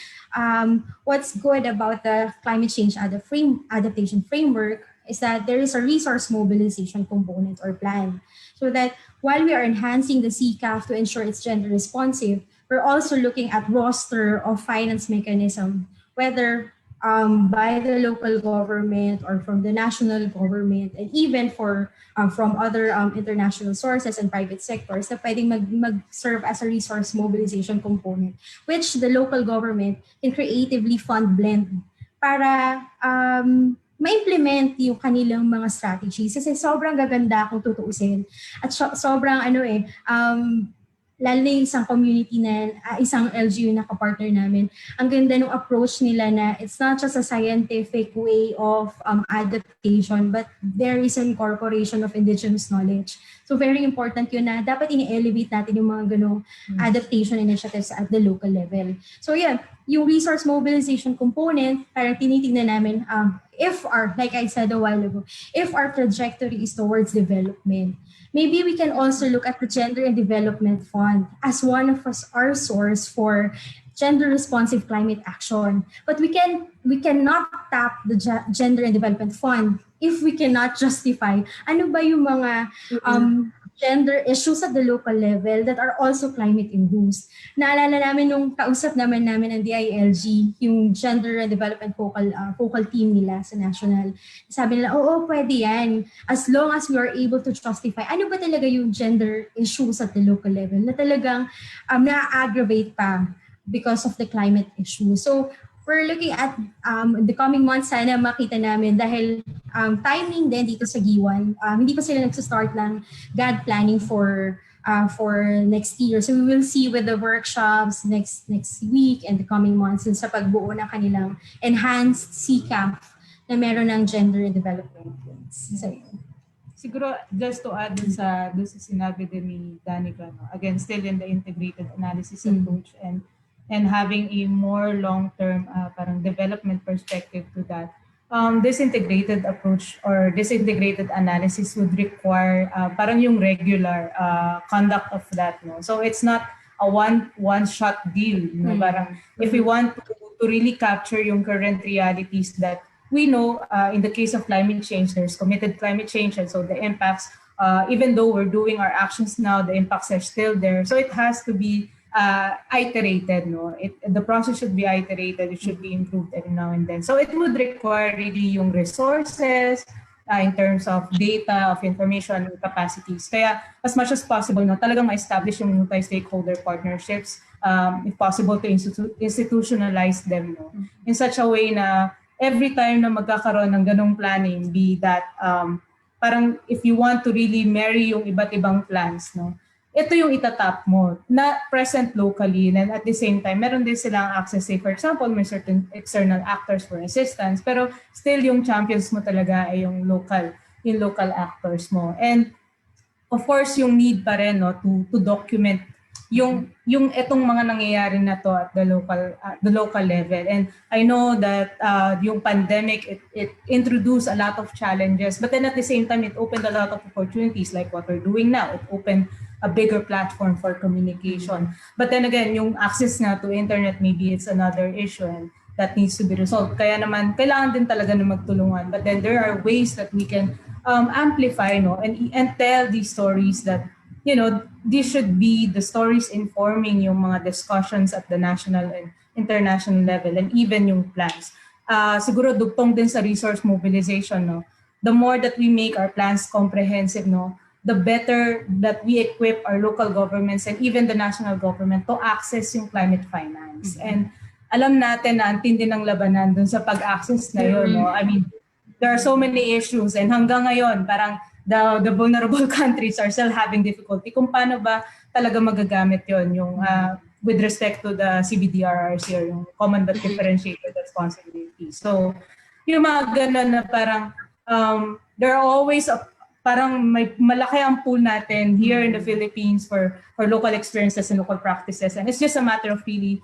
what's good about the climate change adaptation framework is that there is a resource mobilization component or plan, so that while we are enhancing the CCAF to ensure it's gender responsive, we're also looking at roster of finance mechanism, whether by the local government or from the national government, and even from other international sources and private sectors na pwedeng mag-serve as a resource mobilization component, which the local government can creatively fund blend para ma-implement yung kanilang mga strategies. Kasi sobrang gaganda kung tutuusin. At sobrang lalo na yung isang community na, isang LGU na kapartner namin, ang ganda ng approach nila na it's not just a scientific way of adaptation, but there is an incorporation of indigenous knowledge. So very important yun na dapat ini-elevate natin yung mga ganong adaptation initiatives at the local level. So yeah, yung resource mobilization component, parang tinitignan namin, like I said a while ago, if our trajectory is towards development, maybe we can also look at the Gender and Development Fund as one of our source for gender-responsive climate action. But we cannot tap the Gender and Development Fund if we cannot justify ano ba yung mga gender issues at the local level that are also climate-induced. Naalala namin nung kausap naman namin ng DILG, yung Gender and Development focal team nila sa national. Sabi nila, oo, pwede yan. As long as we are able to justify ano ba talaga yung gender issues at the local level na talagang na-aggravate pa because of the climate issue. So, we're looking at the coming months, sana makita namin dahil timing din dito sa G1. Hindi pa sila nagsastart ng GAD planning for next year. So we will see with the workshops next week and the coming months sa pagbuo ng kanilang enhanced CCAF na meron ng gender and development plans. So, siguro just to add dun sa sinabi din ni Danica, no? Again, still in the integrated analysis approach, and and having a more long-term parang development perspective to that, this integrated approach or this integrated analysis would require parang yung regular conduct of that. No? So it's not a one shot deal. No? Parang if we want to really capture yung current realities that we know in the case of climate change, there's committed climate change, and so the impacts, even though we're doing our actions now, the impacts are still there. So it has to be iterated. No, the process should be iterated. It should be improved every now and then. So it would require really yung resources in terms of data, of information, and capacities. Kaya as much as possible, no, talagang ma-establish yung multi-stakeholder partnerships, if possible to institutionalize them, no, in such a way na every time na magkakaroon ng ganong planning, be that parang if you want to really marry yung iba't ibang plans, no, ito yung itatap mo, na present locally, and at the same time, meron din silang access, say for example, may certain external actors for assistance, pero still yung champions mo talaga ay yung local actors mo. And of course, yung need pa rin, no, to document yung etong mga nangyayari na to at the local level. And I know that yung pandemic, it introduced a lot of challenges, but then at the same time, it opened a lot of opportunities like what we're doing now. It opened a bigger platform for communication. But then again, yung access nga to internet, maybe it's another issue and that needs to be resolved. Kaya naman, kailangan din talaga na magtulungan. But then there are ways that we can amplify, no, and tell these stories that, you know, these should be the stories informing yung mga discussions at the national and international level, and even yung plans. Siguro dugtong din sa resource mobilization, no. The more that we make our plans comprehensive, no, the better that we equip our local governments and even the national government to access yung climate finance. And alam natin na ang tindi ng labanan dun sa pag-access na yun, no. I mean, there are so many issues, and hanggang ngayon, parang the vulnerable countries are still having difficulty kung paano ba talaga magagamit yon yung with respect to the CBDRRC or yung Common but Differentiated Responsibility. So, yung mga ganun na parang there are always parang may malaki ang pool natin here in the Philippines for local experiences and local practices, and it's just a matter of really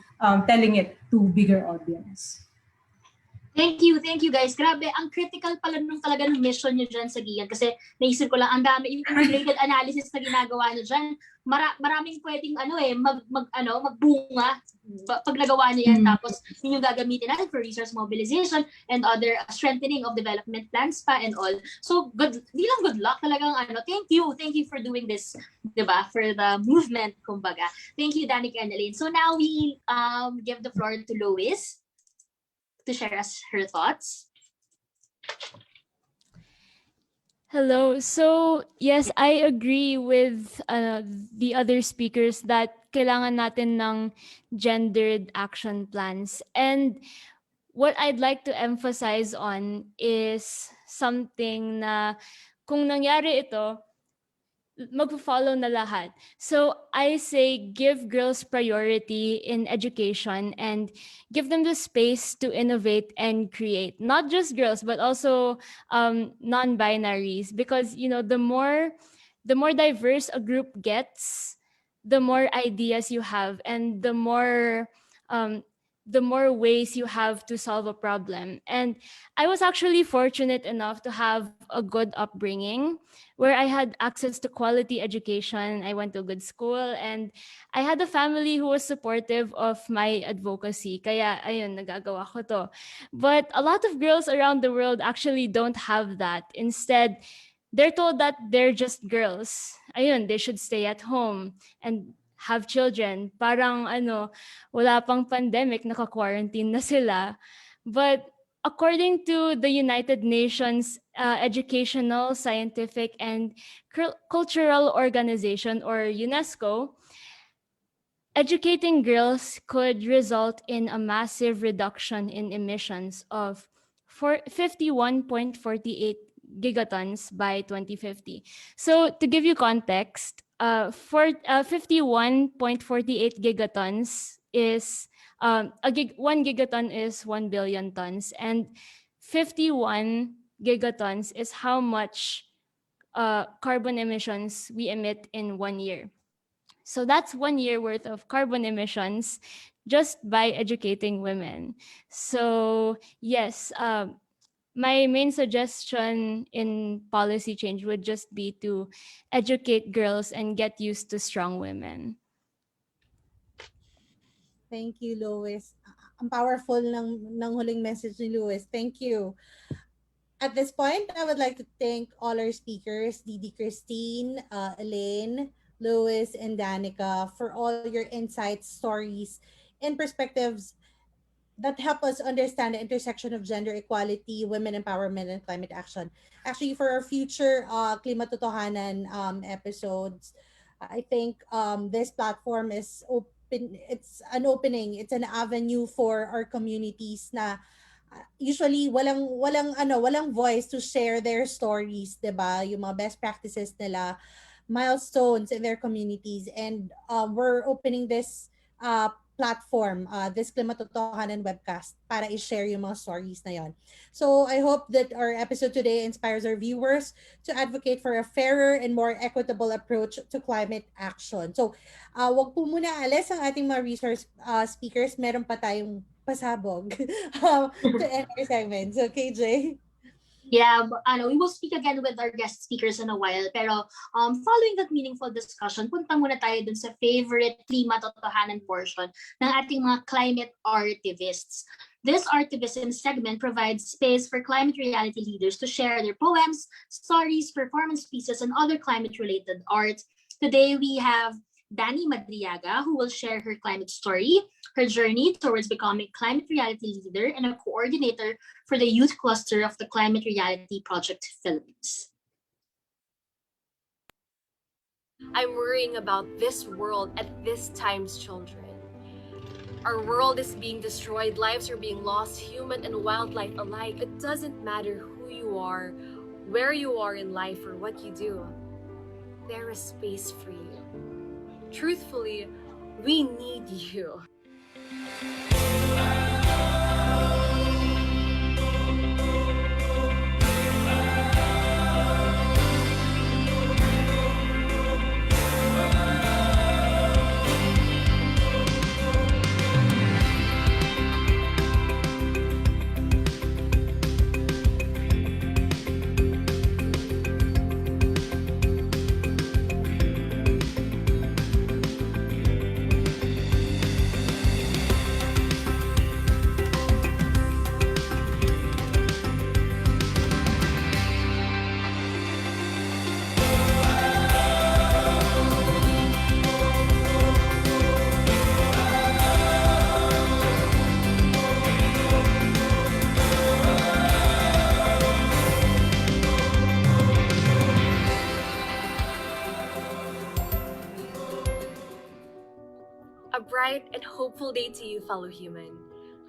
telling it to bigger audience. Thank you guys. Grabe, ang critical pala nung talaga ng mission nyo dyan sa GIAN, kasi naisip ko lang, ang dami yung integrated analysis na ginagawa nyo dyan. Maraming pwedeng magbunga pag nagawa nyo yan, tapos yun yung gagamitin natin for resource mobilization and other strengthening of development plans pa and all. So good luck talagang thank you for doing this, diba, for the movement, kumbaga. Thank you, Danica and Elainne. So now we give the floor to Lois to share us her thoughts. Hello. So, yes, I agree with the other speakers that kailangan natin ng gendered action plans. And what I'd like to emphasize on is something na kung nangyari ito, magpo-follow na lahat. So I say give girls priority in education and give them the space to innovate and create. Not just girls, but also non-binaries, because the more diverse a group gets, the more ideas you have, and the more ways you have to solve a problem. And I was actually fortunate enough to have a good upbringing where I had access to quality education. I went to a good school, and I had a family who was supportive of my advocacy. Kaya, ayun, nagagawa ko to. But a lot of girls around the world actually don't have that. Instead, they're told that they're just girls. Ayun, they should stay at home and have children. Parang wala pang pandemic, naka-quarantine na sila. But according to the United Nations Educational, Scientific, and Cultural Organization, or UNESCO, educating girls could result in a massive reduction in emissions of 51.48 gigatons by 2050. So to give you context, 51.48 gigatons is 1 gigaton is 1 billion tons, and 51 gigatons is how much carbon emissions we emit in 1 year. So that's 1 year worth of carbon emissions just by educating women. So yes, my main suggestion in policy change would just be to educate girls and get used to strong women. Thank you, Lois. Ang powerful ng huling message ni Lois. Thank you. At this point, I would like to thank all our speakers, Didi Christine, Elaine, Lois, and Danica, for all your insights, stories, and perspectives that help us understand the intersection of gender equality, women empowerment, and climate action. Actually, for our future Klimatotohanan episodes, I think this platform is open. It's an opening. It's an avenue for our communities na usually walang voice to share their stories, 'di ba? Yung mga best practices nila, milestones in their communities, and we're opening this platform, this Klimatotohanan webcast, para i-share yung mga stories na yon. So I hope that our episode today inspires our viewers to advocate for a fairer and more equitable approach to climate action. So wag po muna alis ang ating mga resource speakers. Meron pa tayong pasabog to end our segment. So KJ? Yeah, we will speak again with our guest speakers in a while. Pero following that meaningful discussion, punta muna tayo dun sa favorite Klimatotohanan portion ng ating mga climate artivists. This artivism segment provides space for climate reality leaders to share their poems, stories, performance pieces, and other climate-related art. Today, we have Dani Madriaga, who will share her climate story, her journey towards becoming climate reality leader and a coordinator for the youth cluster of the Climate Reality Project Philippines. I'm worrying about this world at this time's children. Our world is being destroyed, lives are being lost, human and wildlife alike. It doesn't matter who you are, where you are in life, or what you do. There is space for you. Truthfully, we need you. A bright and hopeful day to you, fellow human.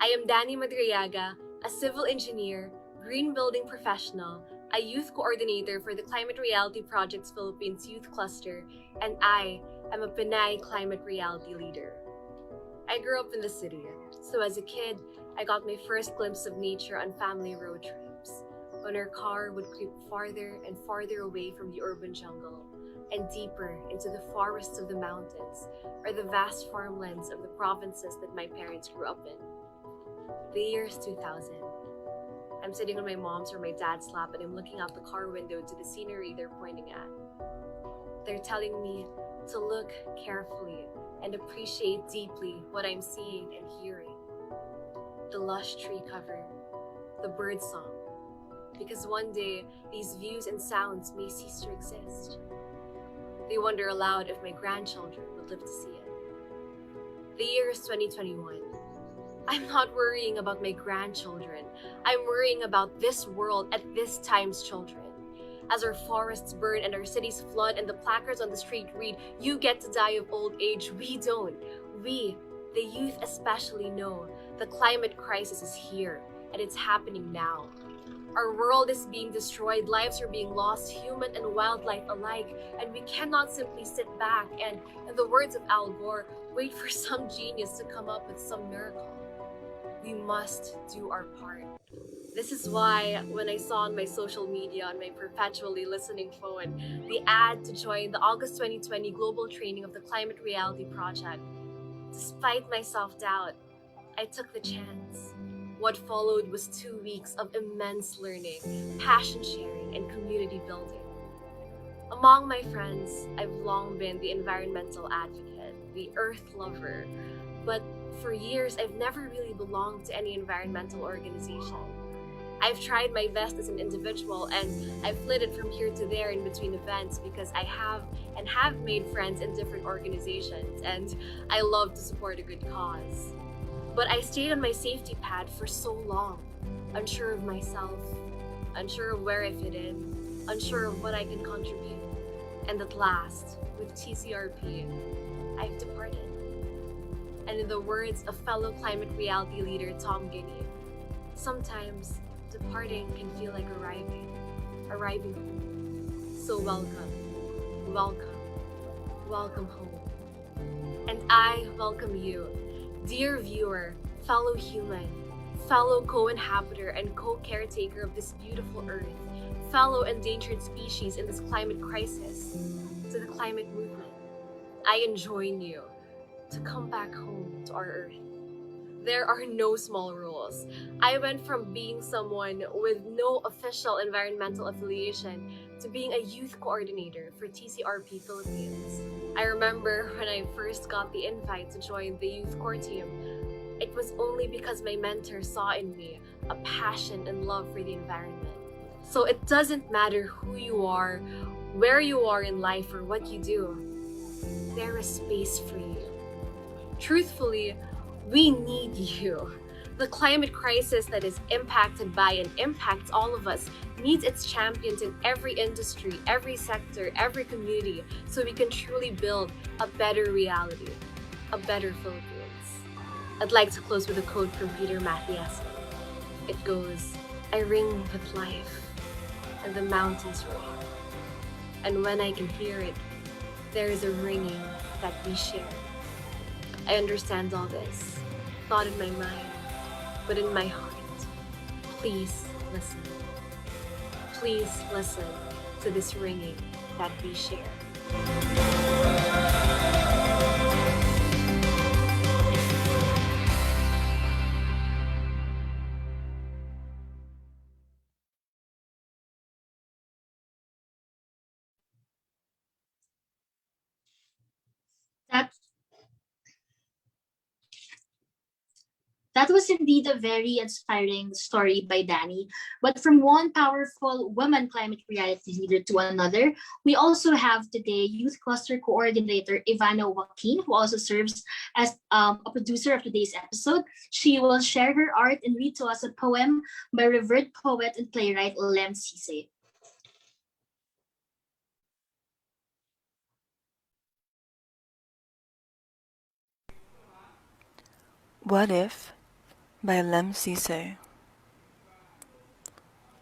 I am Dani Madriaga, a civil engineer, green building professional, a youth coordinator for the Climate Reality Project's Philippines Youth Cluster, and I am a Pinay climate reality leader. I grew up in the city, so as a kid, I got my first glimpse of nature on family road trips, when our car would creep farther and farther away from the urban jungle, and deeper into the forests of the mountains, or the vast farmlands of the provinces that my parents grew up in. The year is 2000. I'm sitting on my mom's or my dad's lap and I'm looking out the car window to the scenery they're pointing at. They're telling me to look carefully and appreciate deeply what I'm seeing and hearing. The lush tree cover, the bird song, because one day these views and sounds may cease to exist. They wonder aloud if my grandchildren would live to see it. The year is 2021. I'm not worrying about my grandchildren. I'm worrying about this world at this time's children. As our forests burn and our cities flood and the placards on the street read, "You get to die of old age." We don't. We, the youth especially, know the climate crisis is here and it's happening now. Our world is being destroyed, lives are being lost, human and wildlife alike, and we cannot simply sit back and, in the words of Al Gore, wait for some genius to come up with some miracle. We must do our part. This is why when I saw on my social media on my perpetually listening phone the ad to join the August 2020 global training of the Climate Reality Project, Despite my self-doubt, I took the chance. What followed was 2 weeks of immense learning, passion sharing, and community building. Among my friends, I've long been the environmental advocate, the earth lover, but for years I've never really belonged to any environmental organization. I've tried my best as an individual, and I've flitted from here to there in between events because I have made friends in different organizations, and I love to support a good cause. But I stayed on my safety pad for so long, unsure of myself, unsure of where I fit in, unsure of what I can contribute. And at last, with TCRP, I've departed. And in the words of fellow climate reality leader Tom Guinea, sometimes departing can feel like arriving home. So welcome, welcome, welcome home. And I welcome you, dear viewer, fellow human, fellow co-inhabitor and co-caretaker of this beautiful earth, fellow endangered species in this climate crisis, to the climate movement. I enjoin you to come back home to our earth. There are no small rules. I went from being someone with no official environmental affiliation to being a youth coordinator for TCRP Philippines. I remember when I first got the invite to join the youth core team, it was only because my mentor saw in me a passion and love for the environment. So it doesn't matter who you are, where you are in life, or what you do, there is space for you. Truthfully, we need you. The climate crisis that is impacted by and impacts all of us needs its champions in every industry, every sector, every community, so we can truly build a better reality, a better Philippines. I'd like to close with a quote from Peter Mathias. It goes, "I ring with life, and the mountains ring. And when I can hear it, there is a ringing that we share." I understand all this, not in my mind, but in my heart. Please listen. Please listen to this ringing that we share. That That was indeed a very inspiring story by Danny. But from one powerful woman climate reality leader to another, we also have today Youth Cluster Coordinator Ivana Joaquin, who also serves as a producer of today's episode. She will share her art and read to us a poem by revered poet and playwright Lem Sise. What If by Lem Sise.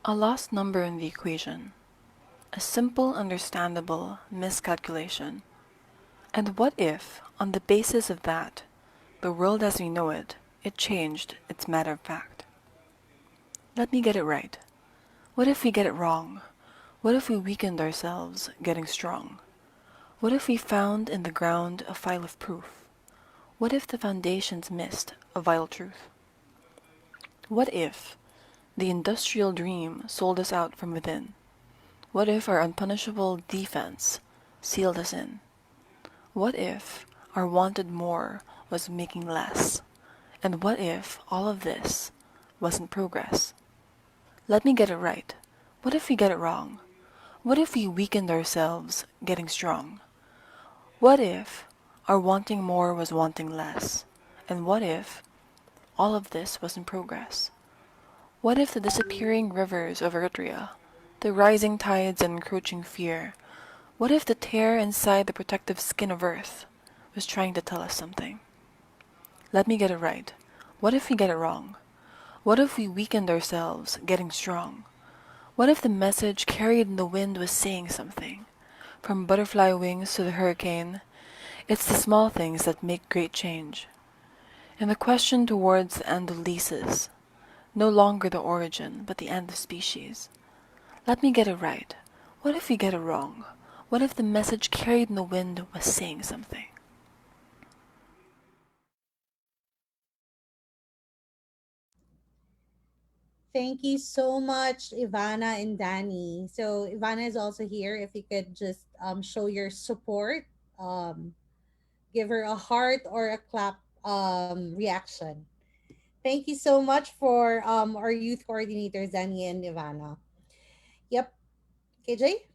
A lost number in the equation. A simple, understandable miscalculation. And what if, on the basis of that, the world as we know it changed its matter of fact? Let me get it right. What if we get it wrong? What if we weakened ourselves, getting strong? What if we found in the ground a file of proof? What if the foundations missed a vital truth? What if the industrial dream sold us out from within? What if our unpunishable defense sealed us in? What if our wanted more was making less? And what if all of this wasn't progress? Let me get it right. What if we get it wrong? What if we weakened ourselves, getting strong? What if our wanting more was wanting less? And what if all of this wasn't progress? What if the disappearing rivers of Eritrea, the rising tides and encroaching fear, what if the tear inside the protective skin of Earth was trying to tell us something? Let me get it right. What if we get it wrong? What if we weakened ourselves, getting strong? What if the message carried in the wind was saying something? From butterfly wings to the hurricane, it's the small things that make great change. And the question towards the end of leases, no longer the origin, but the end of species. Let me get it right. What if we get it wrong? What if the message carried in the wind was saying something? Thank you so much, Ivana and Danny. So Ivana is also here. If you could just show your support, um, give her a heart or a clap reaction. Thank you so much for our youth coordinators, Danny and Ivana. Yep. KJ?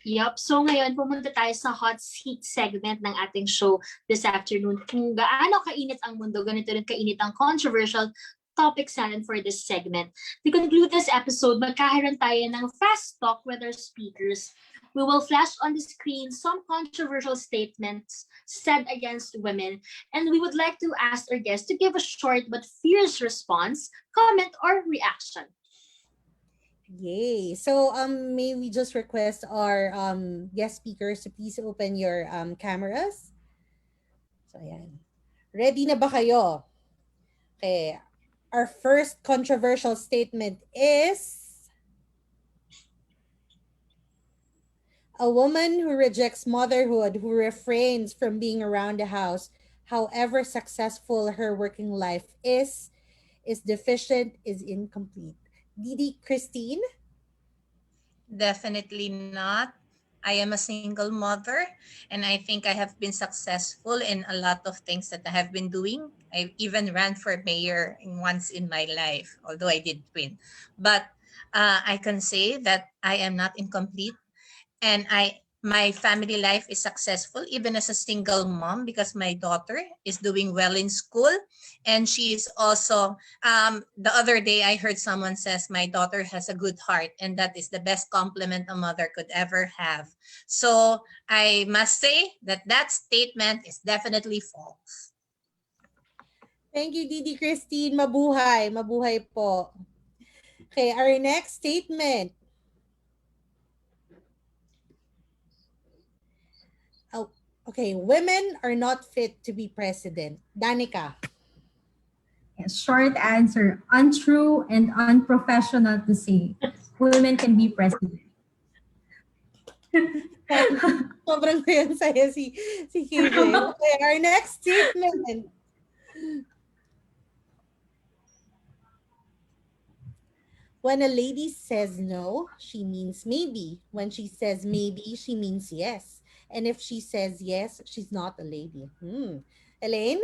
Yup. So ngayon, pumunta tayo sa hot seat segment ng ating show this afternoon. Kung gaano kainit ang mundo, ganito rin kainit ang controversial topics natin for this segment. To conclude this episode, magkakaroon tayo ng fast talk with our speakers. We will flash on the screen some controversial statements said against women, and we would like to ask our guests to give a short but fierce response, comment, or reaction. Yay. So may we just request our guest speakers to please open your cameras. So ayan. Ready na ba kayo? Okay. Our first controversial statement is a woman who rejects motherhood, who refrains from being around the house, however successful her working life is deficient, is incomplete. Didi Christine? Definitely not. I am a single mother, and I think I have been successful in a lot of things that I have been doing. I even ran for mayor once in my life, although I did win. But I can say that I am not incomplete, and my family life is successful even as a single mom because my daughter is doing well in school, and she is also the other day I heard someone says my daughter has a good heart, and that is the best compliment a mother could ever have. So I must say that that statement is definitely false. Thank you, Didi Christine. Mabuhay. Mabuhay po. Okay, our next statement. Oh, okay, women are not fit to be president. Danica. Short answer, untrue and unprofessional to say. Women can be president. Sobrang kuyan sa'yo si KJ. Okay, our next statement. When a lady says no, she means maybe. When she says maybe, she means yes. And if she says yes, she's not a lady. Elaine?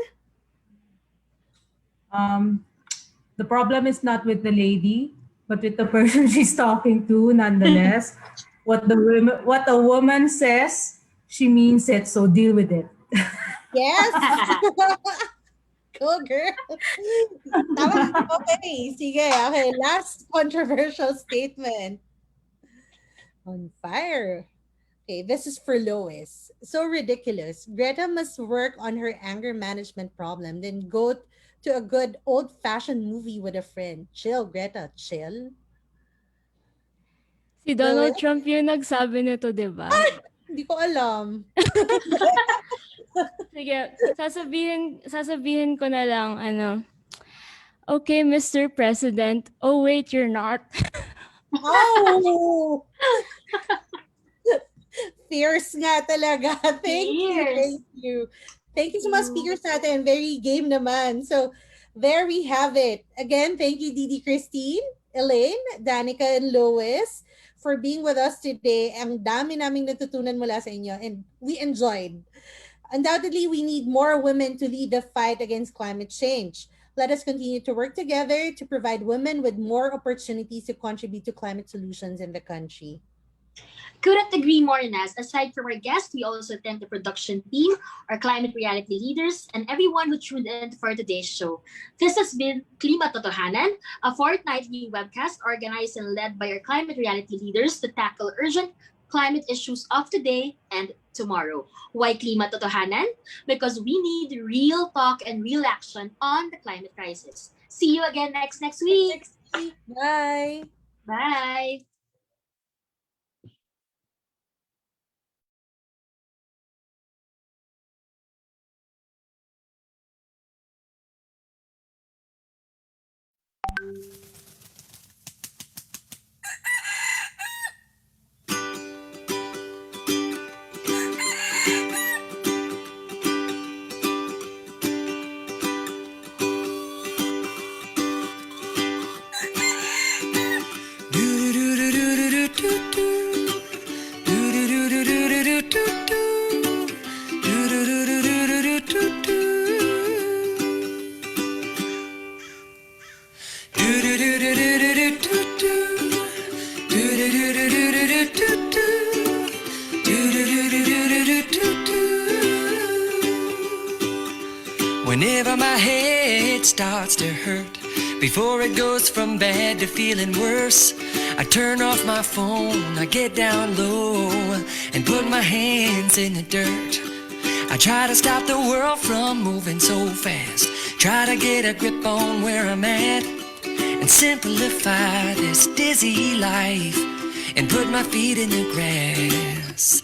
The problem is not with the lady, but with the person she's talking to nonetheless. What a woman says, she means it, so deal with it. Yes! Go, girl. Tama. Okay, sige. Okay, last controversial statement. On fire. Okay, this is for Lois. So ridiculous. Greta must work on her anger management problem, then go to a good old-fashioned movie with a friend. Chill, Greta. Chill. Si Donald Lois? Trump yung nagsabi nito, di ba? Hindi ko alam. Sige, sasabihin ko na lang, okay, Mr. President. Oh, wait, you're not. Oh! Fierce nga talaga. Thank you. Thank you so much, speakers natin. Very game naman. So, there we have it. Again, thank you, Didi Christine, Elaine, Danica, and Lois for being with us today. Ang dami naming natutunan mula sa inyo, and we enjoyed. Undoubtedly, we need more women to lead the fight against climate change. Let us continue to work together to provide women with more opportunities to contribute to climate solutions in the country. Couldn't agree more, Nas. Aside from our guests, we also thank the production team, our climate reality leaders, and everyone who tuned in for today's show. This has been Klimatotohanan, a fortnightly webcast organized and led by our climate reality leaders to tackle urgent climate issues of today and tomorrow. Why Klimatotohanan? Because we need real talk and real action on the climate crisis. See you again next week. Bye. Bye. my head starts to hurt. Before it goes from bad to feeling worse, I turn off my phone, I get down low and put my hands in the dirt. I try to stop the world from moving so fast, try to get a grip on where I'm at, and simplify this dizzy life, and put my feet in the grass.